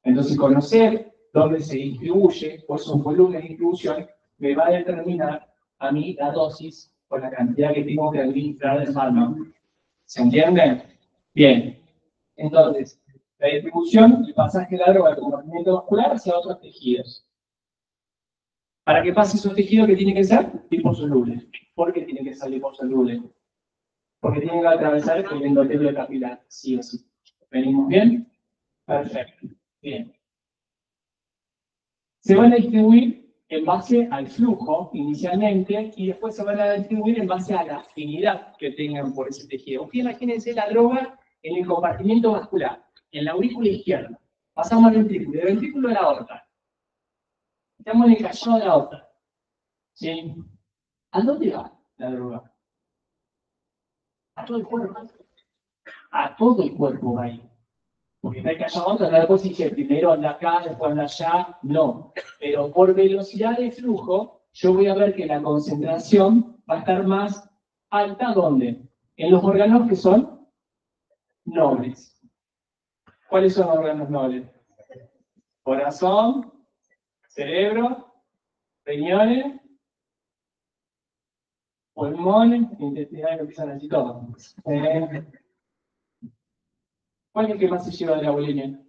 Speaker 2: Entonces, conocer dónde se distribuye, o esos volúmenes de distribución, me va a determinar a mí la dosis o la cantidad que tengo que administrar del fármaco. ¿Se entiende? Bien. Entonces, la distribución, el pasaje de la droga del compartimiento vascular hacia otros tejidos. Para que pase esos tejidos, ¿qué tiene que ser? Liposoluble. ¿Por qué tiene que ser liposoluble? Porque tiene que atravesar el endotelio capilar, sí o sí. ¿Venimos bien? Perfecto. Bien. Se van a distribuir en base al flujo inicialmente y después se van a distribuir en base a la afinidad que tengan por ese tejido. Ustedes imagínense la droga en el compartimiento vascular, en la aurícula izquierda. Pasamos al ventrículo, del ventrículo a la aorta. Estamos en el callado de la aorta. ¿Sí? ¿A dónde va la droga? A todo el cuerpo. A todo el cuerpo va ahí. Porque está el callado de la aorta, después dice primero anda acá, después anda allá. No. Pero por velocidad de flujo, yo voy a ver que la concentración va a estar más alta, ¿dónde? En los órganos que son nobles. ¿Cuáles son los órganos nobles? Corazón, cerebro, riñones, pulmones, intestinales, que empiezan así todos. ¿Cuál es el que más se lleva de la bulimia?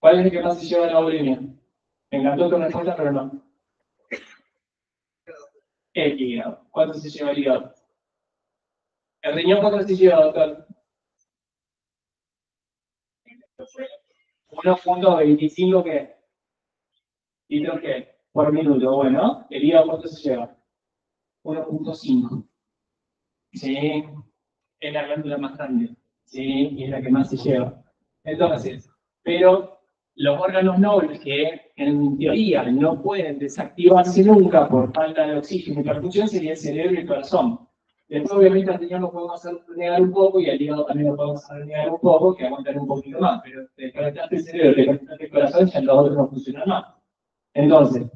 Speaker 2: ¿Cuál es el que más se lleva de la bulimia? Me encantó tu respuesta, pero no. El hígado. ¿Cuánto se lleva el hígado? ¿El riñón cuánto se lleva, doctor? 1,25 ¿qué? litros ¿qué? Por minuto. Bueno, ¿el hígado cuánto se lleva? 1,5. Sí, es la glándula más grande. Sí, y es la que más se lleva. Entonces, pero los órganos nobles que en teoría no pueden desactivarse nunca por falta de oxígeno y perfusión sería el cerebro y el corazón. Después, obviamente, al riñón lo podemos hacer renegar un poco y al hígado también lo podemos hacer renegar un poco, que aguantan un poquito más, pero desconectaste el cerebro, desconectaste el corazón, ya los otros no funcionan más. Entonces,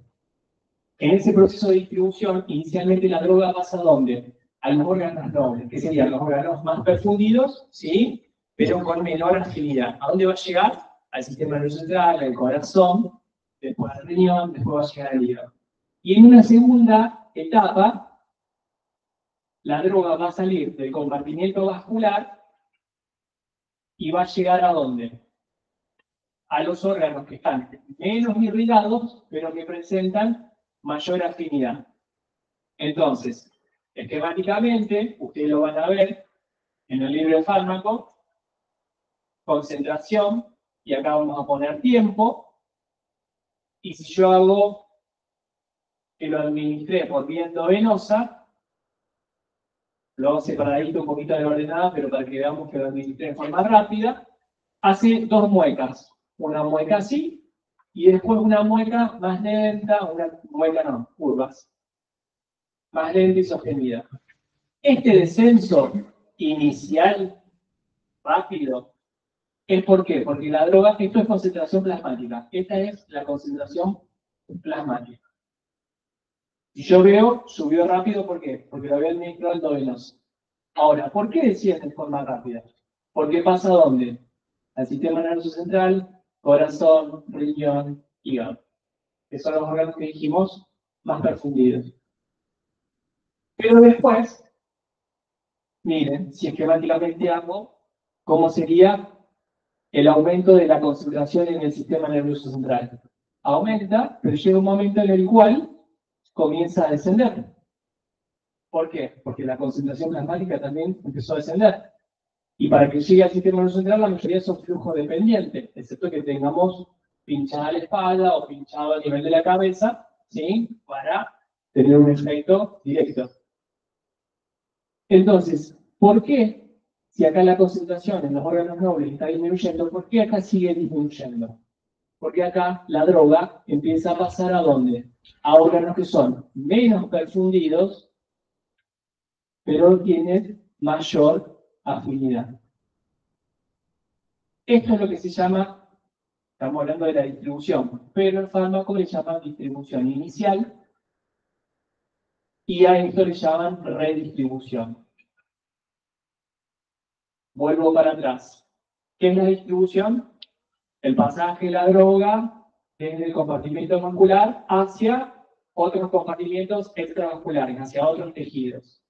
Speaker 2: en ese proceso de distribución, inicialmente la droga pasa ¿a dónde? A los órganos nobles, que serían los órganos más perfundidos, ¿sí? Pero con menor afinidad. ¿A dónde va a llegar? Al sistema nervioso central, al corazón, después al riñón, después va a llegar al hígado. Y en una segunda etapa, la droga va a salir del compartimiento vascular y va a llegar ¿a dónde? A los órganos que están menos irrigados, pero que presentan mayor afinidad. Entonces, esquemáticamente, ustedes lo van a ver en el libro de fármaco, concentración, y acá vamos a poner tiempo, y si yo hago que lo administré por vía endovenosa, lo hago separadito, un poquito de ordenada, pero para que veamos que lo administré de forma rápida, hace dos muecas, una mueca así, y después una mueca más lenta, una mueca no, curvas, más lenta y sostenida. Este descenso inicial, rápido, ¿es por qué? Porque la droga, esto es concentración plasmática, esta es la concentración plasmática. Si yo veo, subió rápido, ¿por qué? Porque lo había administrado endovenoso. Ahora, ¿por qué desciende de forma rápida? Porque pasa ¿a dónde? Al sistema nervioso central, corazón, riñón, hígado. Que son los órganos que dijimos más perfundidos. Pero después, miren, si esquemáticamente hago, cómo sería el aumento de la concentración en el sistema nervioso central. Aumenta, pero llega un momento en el cual comienza a descender. ¿Por qué? Porque la concentración plasmática también empezó a descender. Y para que llegue al sistema nervioso central, la mayoría son flujos dependientes, excepto que tengamos pinchada la espalda o pinchado a nivel de la cabeza, ¿sí? Para tener un efecto directo. Entonces, ¿por qué? Si acá la concentración en los órganos nobles está disminuyendo, ¿por qué acá sigue disminuyendo? Porque acá la droga empieza a pasar ¿a dónde? A órganos que son menos perfundidos, pero tienen mayor afinidad. Esto es lo que se llama, estamos hablando de la distribución, pero el fármaco le llaman distribución inicial y a esto le llaman redistribución. Vuelvo para atrás. ¿Qué es la distribución? El pasaje de la droga desde el compartimento muscular hacia otros compartimentos extravasculares, hacia otros tejidos.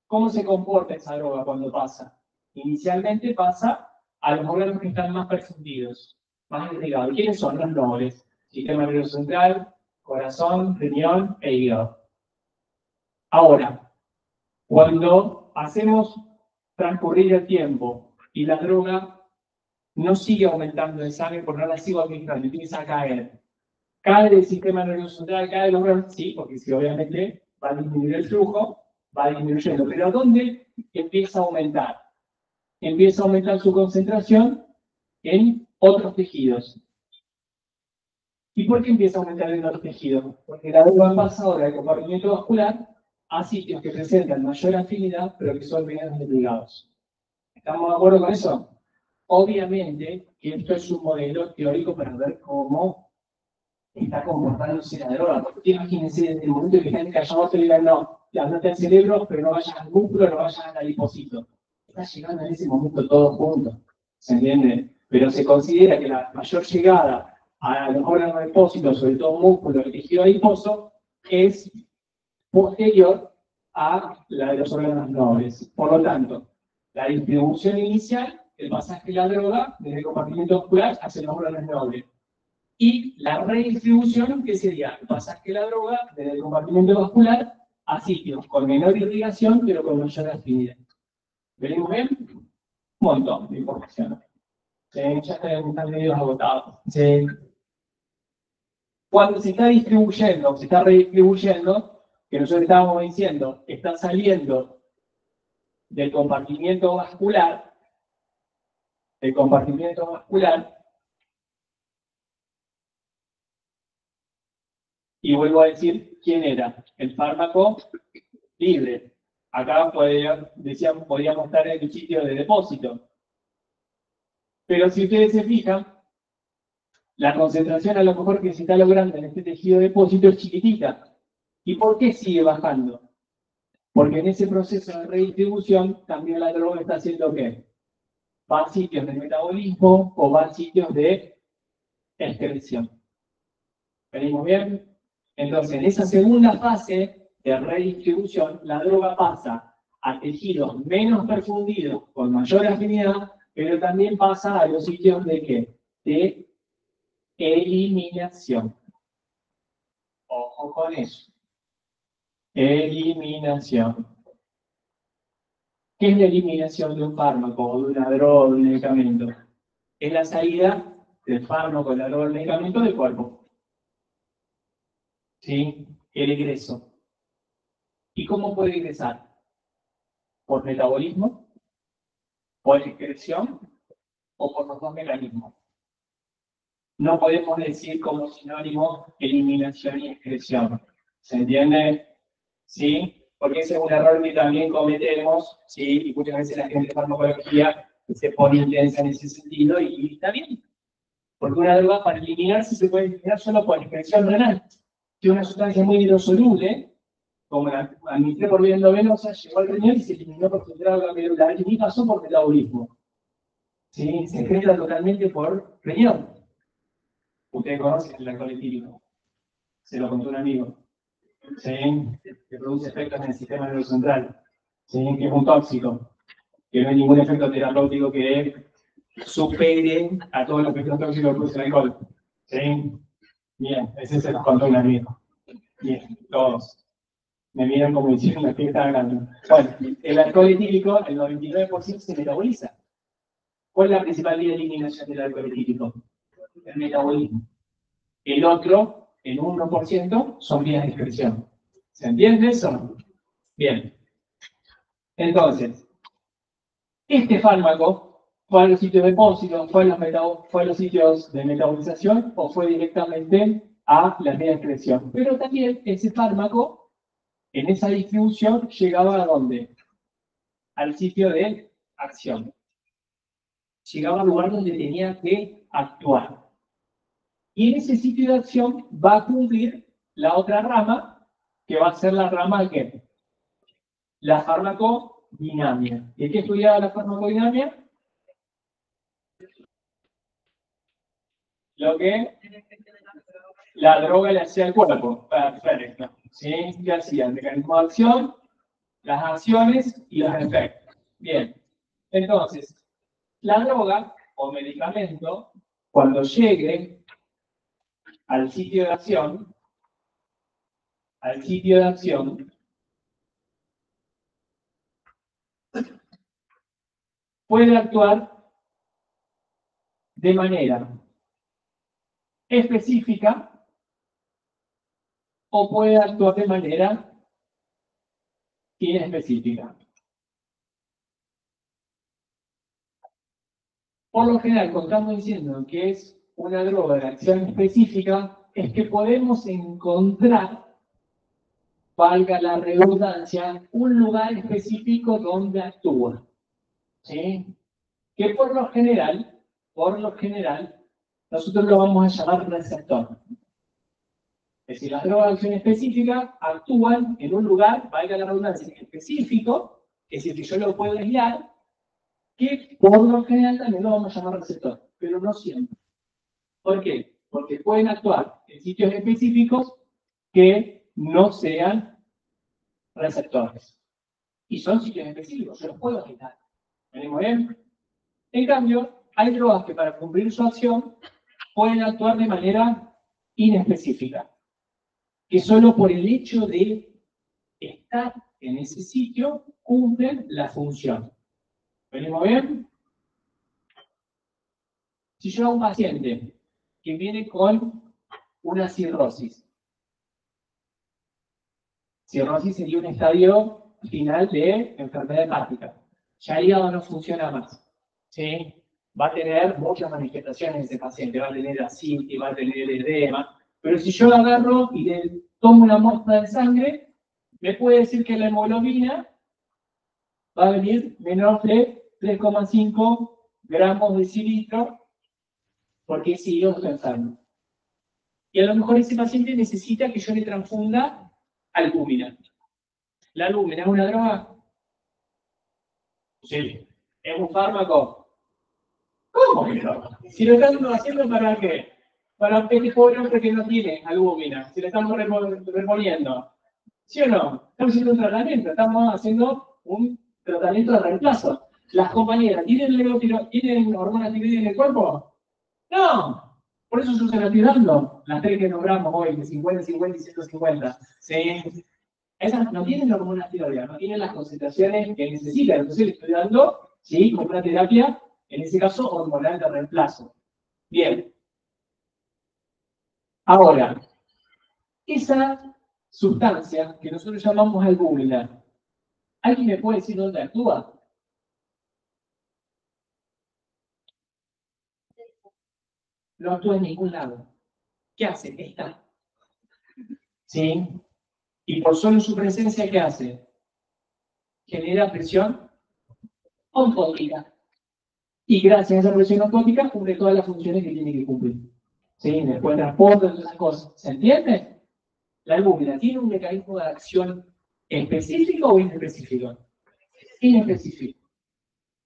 Speaker 2: ¿Cómo se comporta esa droga cuando pasa? Inicialmente pasa a los órganos que están más perfundidos, más irrigados. ¿Quiénes son los nobles? Sistema nervioso central, corazón, riñón e hígado. Ahora, cuando hacemos transcurrir el tiempo y la droga no sigue aumentando de sangre porque no la sigo administrando, empieza a caer. Cae del sistema nervioso central, cae de los órganos, sí, porque si obviamente va a disminuir el flujo, va disminuyendo. Pero ¿a dónde empieza a aumentar? Empieza a aumentar su concentración en otros tejidos. ¿Y por qué empieza a aumentar en otros tejidos? Porque la droga pasa ahora del compartimento vascular a sitios que presentan mayor afinidad, pero que son menos irrigados. ¿Estamos de acuerdo con eso? Obviamente que esto es un modelo teórico para ver cómo está comportándose la droga. Porque imagínense desde el momento que están callados, te digan, no, andate al cerebro, pero no vayas al músculo, no vayas al adipocito. Está llegando en ese momento todo junto, ¿se entiende? Pero se considera que la mayor llegada a los órganos adipósitos, sobre todo músculo y tejido adiposo, es posterior a la de los órganos nobles. Por lo tanto, la distribución inicial, el pasaje de la droga desde el compartimento muscular hacia los órganos nobles. Y la redistribución, que sería el pasaje de la droga desde el compartimento vascular a sitios con menor irrigación, pero con mayor afinidad. ¿Venimos bien? Un montón de información. Sí, ya están medio agotados. Sí. Cuando se está distribuyendo, se está redistribuyendo, que nosotros estábamos diciendo, está saliendo del compartimento vascular, y vuelvo a decir quién era, el fármaco libre. Acá podríamos estar en el sitio de depósito. Pero si ustedes se fijan, la concentración a lo mejor que se está logrando en este tejido de depósito es chiquitita. ¿Y por qué sigue bajando? Porque en ese proceso de redistribución también la droga está haciendo ¿qué? Va a sitios de metabolismo o va a sitios de excreción. ¿Venimos bien? Entonces, en esa segunda fase de redistribución, la droga pasa a tejidos menos perfundidos con mayor afinidad, pero también pasa a los sitios de ¿qué? De eliminación. Ojo con eso. Eliminación. ¿Qué es la eliminación de un fármaco, o de una droga, o de un medicamento? Es la salida del fármaco, de la droga, del medicamento del cuerpo. ¿Sí? El egreso. ¿Y cómo puede ingresar? ¿Por metabolismo? ¿Por excreción? ¿O por los dos mecanismos? No podemos decir como sinónimo eliminación y excreción. ¿Se entiende? ¿Sí? Porque ese es un error que también cometemos, ¿sí? Y muchas veces la gente de farmacología se pone intensa en ese sentido y está bien. Porque una droga para eliminarse se puede eliminar solo por excreción renal. Si una sustancia muy hidrosoluble, como la administré por vía endovenosa, llegó al riñón y se eliminó por filtrado glomerular y ni pasó por metabolismo. ¿Sí? Se excreta totalmente por riñón. Ustedes conocen el alcohol etílico. Se lo contó un amigo. ¿Sí? Que produce efectos en el sistema nervioso central. ¿sí? Que es un tóxico, que no hay ningún efecto terapéutico que supere a todos los efectos tóxicos que produce el alcohol. ¿Sí? Bien, ese se los contó un amigo. Bien, todos. Me miran como diciendo que está hablando. Bueno, el alcohol etílico, el 99% se metaboliza. ¿Cuál es la principal vía de eliminación del alcohol etílico? El metabolismo. El otro, el 1%, son vías de excreción. ¿Se entiende eso? Bien. Entonces, este fármaco fue a los sitios de depósito, fue a los sitios de metabolización o fue directamente a las vías de excreción. Pero también ese fármaco, en esa distribución, llegaba a ¿dónde? Al sitio de acción. Llegaba al lugar donde tenía que actuar. Y en ese sitio de acción va a cumplir la otra rama, que va a ser la rama ¿qué? La farmacodinamia. ¿Y qué estudiaba la farmacodinamia? Lo que la droga le hacía al cuerpo. Perfecto. ¿Sí? ¿Qué hacía? El mecanismo de acción, las acciones y los efectos. Bien. Entonces, la droga o medicamento, cuando llegue al sitio de acción, puede actuar de manera específica o puede actuar de manera inespecífica. Por lo general, cuando estamos diciendo que es una droga de acción específica, es que podemos encontrar, valga la redundancia, un lugar específico donde actúa. ¿Sí? Que por lo general, nosotros lo vamos a llamar receptor. Es decir, las drogas de acción específica actúan en un lugar, valga la redundancia, específico, es decir, que yo lo puedo aislar, que por lo general también lo vamos a llamar receptor, pero no siempre. ¿Por qué? Porque pueden actuar en sitios específicos que no sean receptores. Y son sitios específicos, yo los puedo aislar. ¿Venimos bien? En cambio, hay drogas que para cumplir su acción pueden actuar de manera inespecífica, que solo por el hecho de estar en ese sitio cumplen la función. ¿Venimos bien? Si yo a un paciente que viene con una cirrosis sería un estadio final de enfermedad hepática. Ya el hígado no funciona más. ¿Sí? Va a tener muchas manifestaciones ese paciente, va a tener ascitis, va a tener edema. Pero si yo lo agarro y le tomo una muestra de sangre, me puede decir que la hemoglobina va a venir menor de 3,5 gramos de cilitro, porque ese hígado está enfermo. Y a lo mejor ese paciente necesita que yo le transfunda albúmina. ¿La albúmina es una droga? Sí. ¿Es un fármaco? ¿Cómo que no? Si lo estamos haciendo, ¿para qué? Para este pobre hombre que no tiene albúmina. Si le estamos reponiendo. ¿Sí o no? Estamos haciendo un tratamiento. Estamos haciendo un tratamiento de reemplazo. ¿Las compañeras tienen hormonas tiroideas en el cuerpo? No. Por eso se usan las tirando. Las tres que nombramos hoy, de 50, 50 y 150. ¿Sí? Esas no tienen hormonas tiroideas, no tienen las concentraciones que necesitan. Entonces le estoy dando, ¿sí?, como una terapia, en ese caso, hormonal de reemplazo. Bien. Ahora, esa sustancia que nosotros llamamos albúmina, ¿alguien me puede decir dónde actúa? No actúa en ningún lado. ¿Qué hace? Está. ¿Sí? Y por solo su presencia, ¿qué hace? Genera presión oncótica. Y gracias a esa presión oncótica cumple todas las funciones que tiene que cumplir. ¿Sí? Después transporte, todas esas cosas. ¿Se entiende? La albúmina tiene un mecanismo de acción específico o inespecífico. Inespecífico.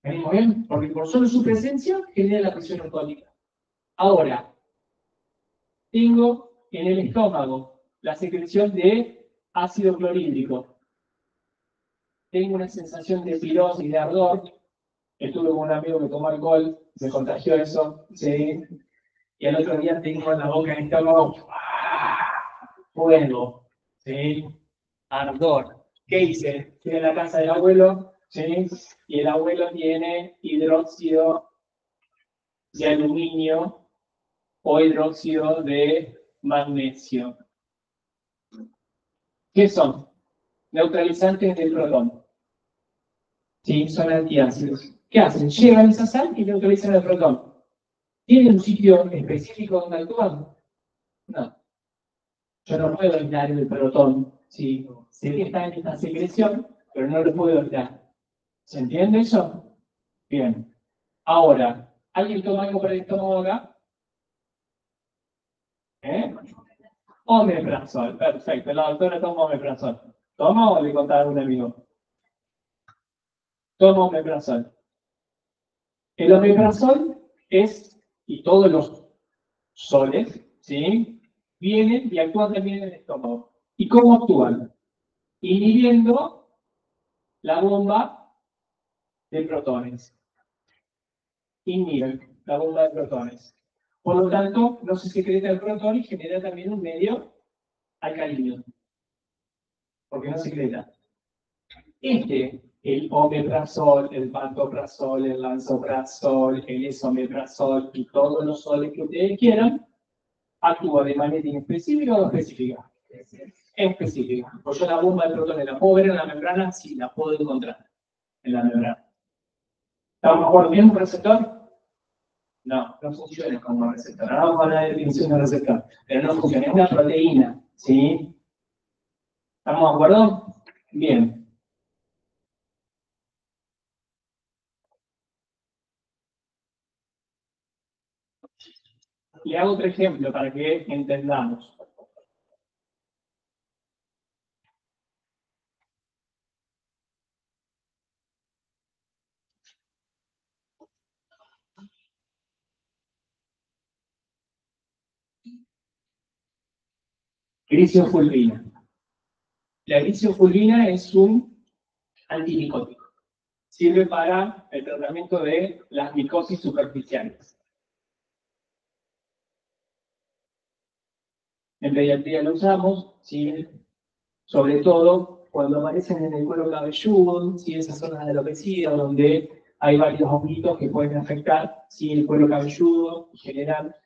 Speaker 2: ¿Venimos bien? Porque por solo su presencia genera la presión oncótica. Ahora, tengo en el estómago la secreción de ácido clorhídrico. tengo una sensación de pirosis, de ardor. Estuve con un amigo que tomó alcohol, se contagió eso, ¿sí? Y al otro día tengo en la boca, en el estómago, fuego, ¿sí? Ardor. ¿Qué hice? Fui a la casa del abuelo, ¿sí? Y el abuelo tiene hidróxido de aluminio o hidróxido de magnesio. ¿Qué son? Neutralizantes del protón. ¿Sí? Son antiácidos. ¿Qué hacen? Llevan esa sal y neutralizan el protón. ¿Tienen un sitio específico donde actúan? No. Yo no puedo aislar el protón. ¿Sí? Sé que está en esta secreción, pero no lo puedo aislar. ¿Se entiende eso? Bien. Ahora, ¿alguien toma algo para el estómago acá? ¿Eh? Omeprazol. Perfecto. La doctora toma omeprazol. ¿Toma o le contaba a un amigo? Toma omeprazol. El omeprazol es, y todos los soles, ¿sí? Vienen y actúan también en el estómago. ¿Y cómo actúan? Inhibiendo la bomba de protones. Inhiben la bomba de protones. Por lo tanto, no se secreta el protón y genera también un medio alcalino. Porque no secreta. El omeprazol, el pantoprazol, el lansoprazol, el esomeprazol y todos los soles que ustedes quieran, actúa de manera inespecífica o específica. Específica. Pues yo la bomba de protones la puedo ver en la membrana, sí, la puedo encontrar en la membrana. ¿Estamos por el mismo receptor? No, no funciona como receptor. Ahora vamos a hablar de definición de receptor. Pero no funciona, es una proteína, ¿sí? ¿Estamos de acuerdo? Bien. Le hago otro ejemplo para que entendamos. Grisofulvina. La grisofulvina es un antimicótico. Sirve para el tratamiento de las micosis superficiales. En pediatría lo usamos, ¿sí? Sobre todo cuando aparecen en el cuero cabelludo, ¿sí? Esas zonas de alopecia donde hay varios honguitos que pueden afectar, ¿sí? El cuero cabelludo y generar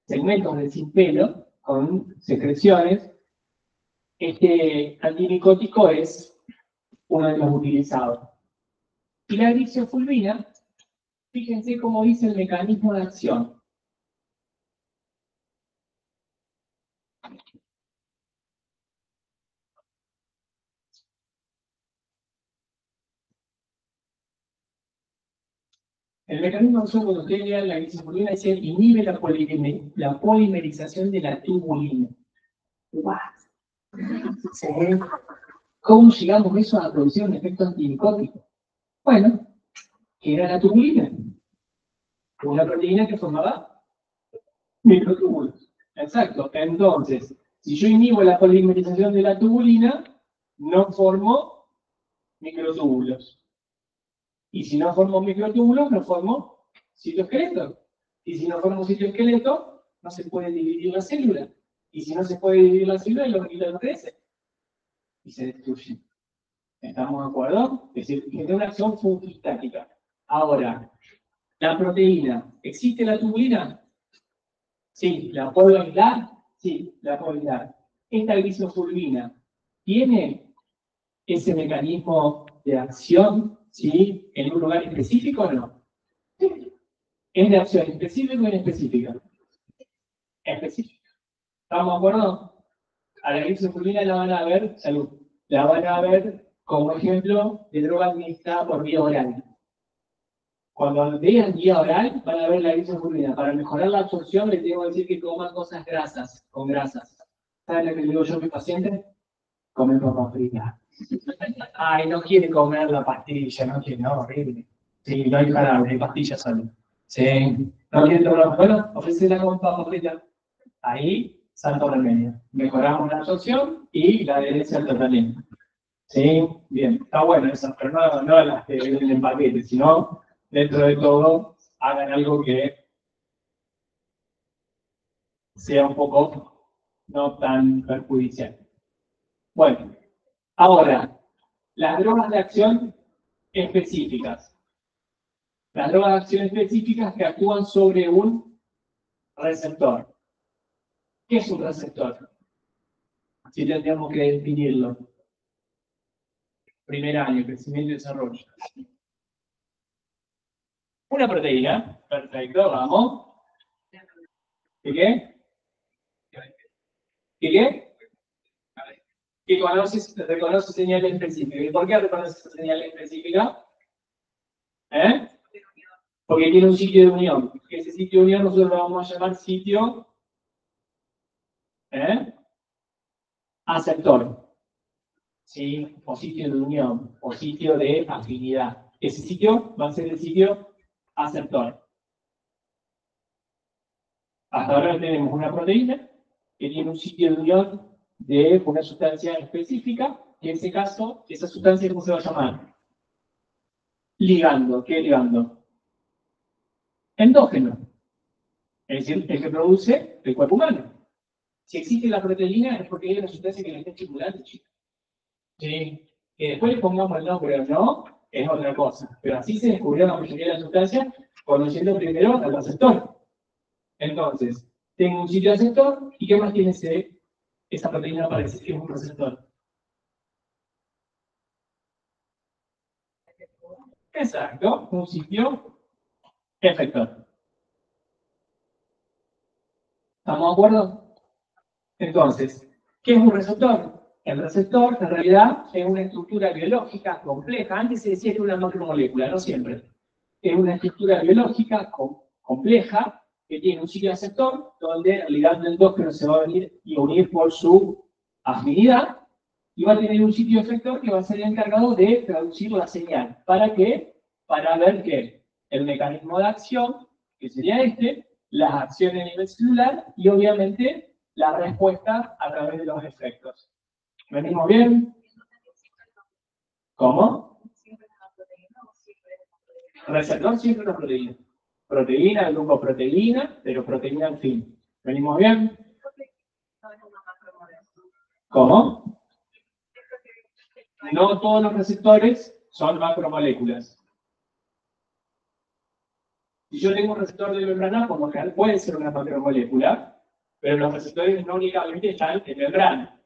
Speaker 2: segmentos de sin pelo con secreciones. Este antimicótico es uno de los utilizados. Y la grisofulvina, fíjense cómo dice el mecanismo de acción. El mecanismo de acción, cuando ustedes lean la grisofulvina, dice inhibe la polimerización de la tubulina. ¿Cómo llegamos a eso a producir un efecto antimicótico? Bueno, ¿qué era la tubulina? Una proteína que formaba microtúbulos. Exacto. Entonces, si yo inhibo la polimerización de la tubulina, no formo microtúbulos. Y si no formo microtúbulos, no formo citoesqueleto. Y si no formo citoesqueleto, no se puede dividir la célula. Y si no se puede dividir la célula, los organelitos crecen. Y se destruyen. ¿Estamos de acuerdo? Es decir, tiene una acción fungostática. Ahora, la proteína, ¿existe la tubulina? Sí. ¿La puedo aislar? Sí, la puedo aislar. Esta grisofulvina tiene ese mecanismo de acción, ¿sí? ¿En un lugar específico o no? Sí. ¿Es de acción específica o inespecífica? Específica. ¿Estamos de acuerdo? A la grisofulvina la van a ver, salud, la van a ver como ejemplo de droga administrada por vía oral. Cuando vean vía oral, van a ver la grisofulvina. Para mejorar la absorción, les tengo que decir que coman cosas grasas, con grasas. ¿Saben lo que le digo yo a mi paciente? Comer papas fritas. Ay, no quiere comer la pastilla, no quiere, no, horrible. Sí, no hay jarabe, hay pastillas solo. Sí, no quiere tomar, bueno, ofrecerla con papas fritas. Ahí, santo remedio. Mejoramos la absorción y la adherencia al tratamiento. Sí, bien, está bueno eso, pero no las que vienen en paquete, sino dentro de todo hagan algo que sea un poco no tan perjudicial. Bueno, ahora, las drogas de acción específicas. Las drogas de acción específicas que actúan sobre un receptor. ¿Qué es un receptor? Si tendríamos que definirlo. Primer año, crecimiento y desarrollo. Una proteína, perfecto, vamos. ¿Y qué? ¿Y qué? Que reconoce señales específicas. ¿Y por qué reconoce esa señal específica? Porque tiene un sitio de unión. Ese sitio de unión nosotros lo vamos a llamar sitio aceptor. ¿Sí? O sitio de unión, o sitio de afinidad. Ese sitio va a ser el sitio aceptor. Hasta ahora tenemos una proteína que tiene un sitio de unión de una sustancia específica, y en ese caso, esa sustancia, ¿cómo se va a llamar? Ligando. ¿Qué ligando? Endógeno. Es decir, el que produce el cuerpo humano. Si existe la proteína es porque hay una sustancia que la está estimulando, chicos. Sí. Que después le pongamos el nombre o no, es otra cosa. Pero así se descubrió la mayoría de las sustancias, conociendo primero al receptor. Entonces, tengo un sitio receptor, ¿y qué más tiene esa proteína para decir que es un receptor? Exacto, un sitio efector. ¿Estamos de acuerdo? Entonces, ¿qué es un receptor? El receptor, en realidad, es una estructura biológica compleja. Antes se decía que era una macromolécula, no siempre. Es una estructura biológica compleja que tiene un sitio receptor donde el ligando endógeno se va a venir y unir por su afinidad y va a tener un sitio efector que va a ser el encargado de traducir la señal. ¿Para qué? Para ver que el mecanismo de acción, que sería las acciones a nivel celular y obviamente la respuesta a través de los efectos. ¿Venimos bien? ¿Cómo? Receptor siempre una proteína. Proteína, el grupo proteína, pero proteína al fin. ¿Venimos bien? ¿Cómo? No todos los receptores son macromoléculas. Si yo tengo un receptor de membrana, por lo general puede ser una macromolécula, pero los receptores no únicamente están en membrana.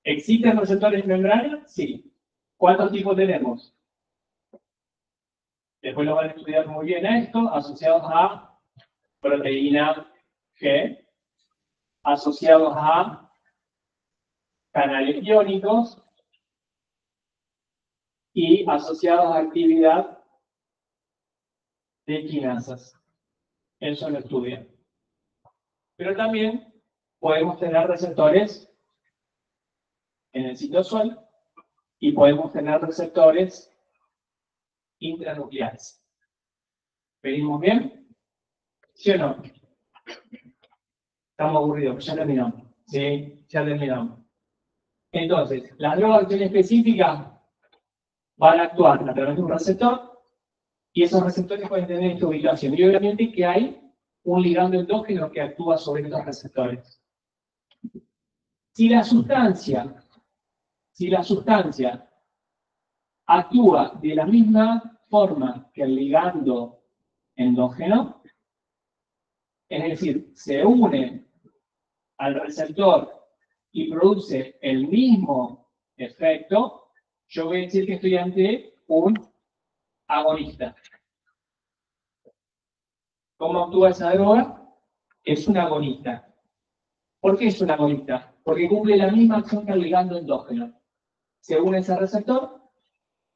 Speaker 2: ¿Existen receptores en membrana? Sí. ¿Cuántos tipos tenemos? Después lo van a estudiar muy bien esto, asociados a proteína G, asociados a canales iónicos y asociados a actividad de quinasas. Eso lo estudian. Pero también podemos tener receptores en el citosol y podemos tener receptores intranucleares. ¿Venimos bien? ¿Sí o no? Estamos aburridos, ya terminamos. Sí, ya terminamos. Entonces, las drogas de acción específica van a actuar a través de un receptor y esos receptores pueden tener esta ubicación. Y obviamente que hay un ligando endógeno que actúa sobre estos receptores. Si la sustancia actúa de la misma forma que el ligando endógeno, es decir, se une al receptor y produce el mismo efecto, yo voy a decir que estoy ante un agonista. ¿Cómo actúa esa droga? Es un agonista. ¿Por qué es un agonista? Porque cumple la misma acción que el ligando endógeno. Se une a ese receptor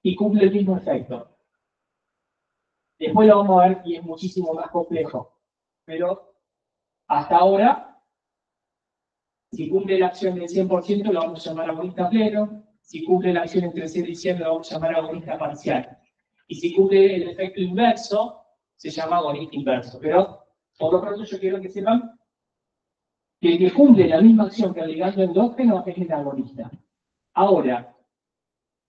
Speaker 2: y cumple el mismo efecto. Después lo vamos a ver y es muchísimo más complejo. Pero hasta ahora, si cumple la acción del 100%, lo vamos a llamar agonista pleno. Si cumple la acción entre 0 y 100, lo vamos a llamar agonista parcial. Y si cumple el efecto inverso, se llama agonista inverso. Pero, por lo pronto, yo quiero que sepan que el que cumple la misma acción que el ligando endógeno es el agonista. Ahora,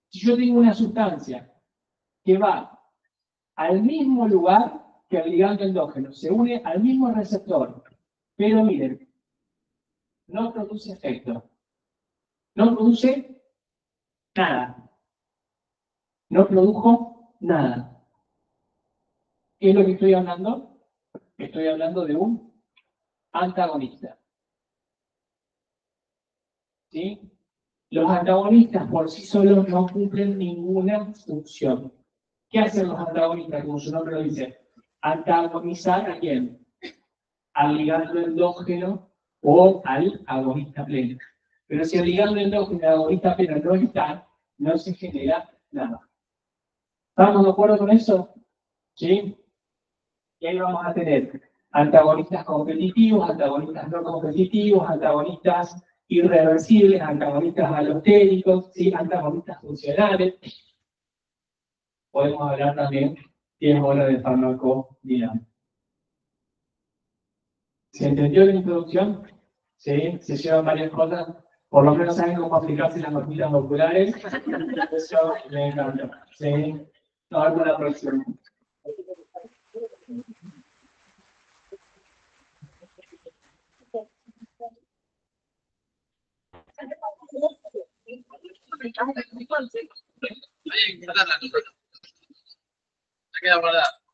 Speaker 2: si yo tengo una sustancia que va al mismo lugar que el ligando endógeno, se une al mismo receptor, pero miren, no produce efecto, no produce nada, no produjo nada. ¿Qué es lo que estoy hablando? Estoy hablando de un antagonista. ¿Sí? Los antagonistas por sí solos no cumplen ninguna función. ¿Qué hacen los antagonistas? Como su nombre lo dice, antagonizar ¿a quién? Al ligando endógeno o al agonista pleno. Pero si el ligando endógeno y el agonista pleno no está, no se genera nada. ¿Estamos de acuerdo con eso? ¿Sí? Y ahí vamos a tener antagonistas competitivos, antagonistas no competitivos, antagonistas irreversibles, antagonistas alostéricos, ¿sí? Antagonistas funcionales. Podemos hablar también, si es bueno, de farmacodinámica. ¿Se entendió la introducción? ¿Sí? Se llevan varias cosas. Por lo menos saben cómo aplicarse las hormigas oculares. Eso me encanta. ¿Sí? Nos vemos la próxima.
Speaker 4: Se queda guardada.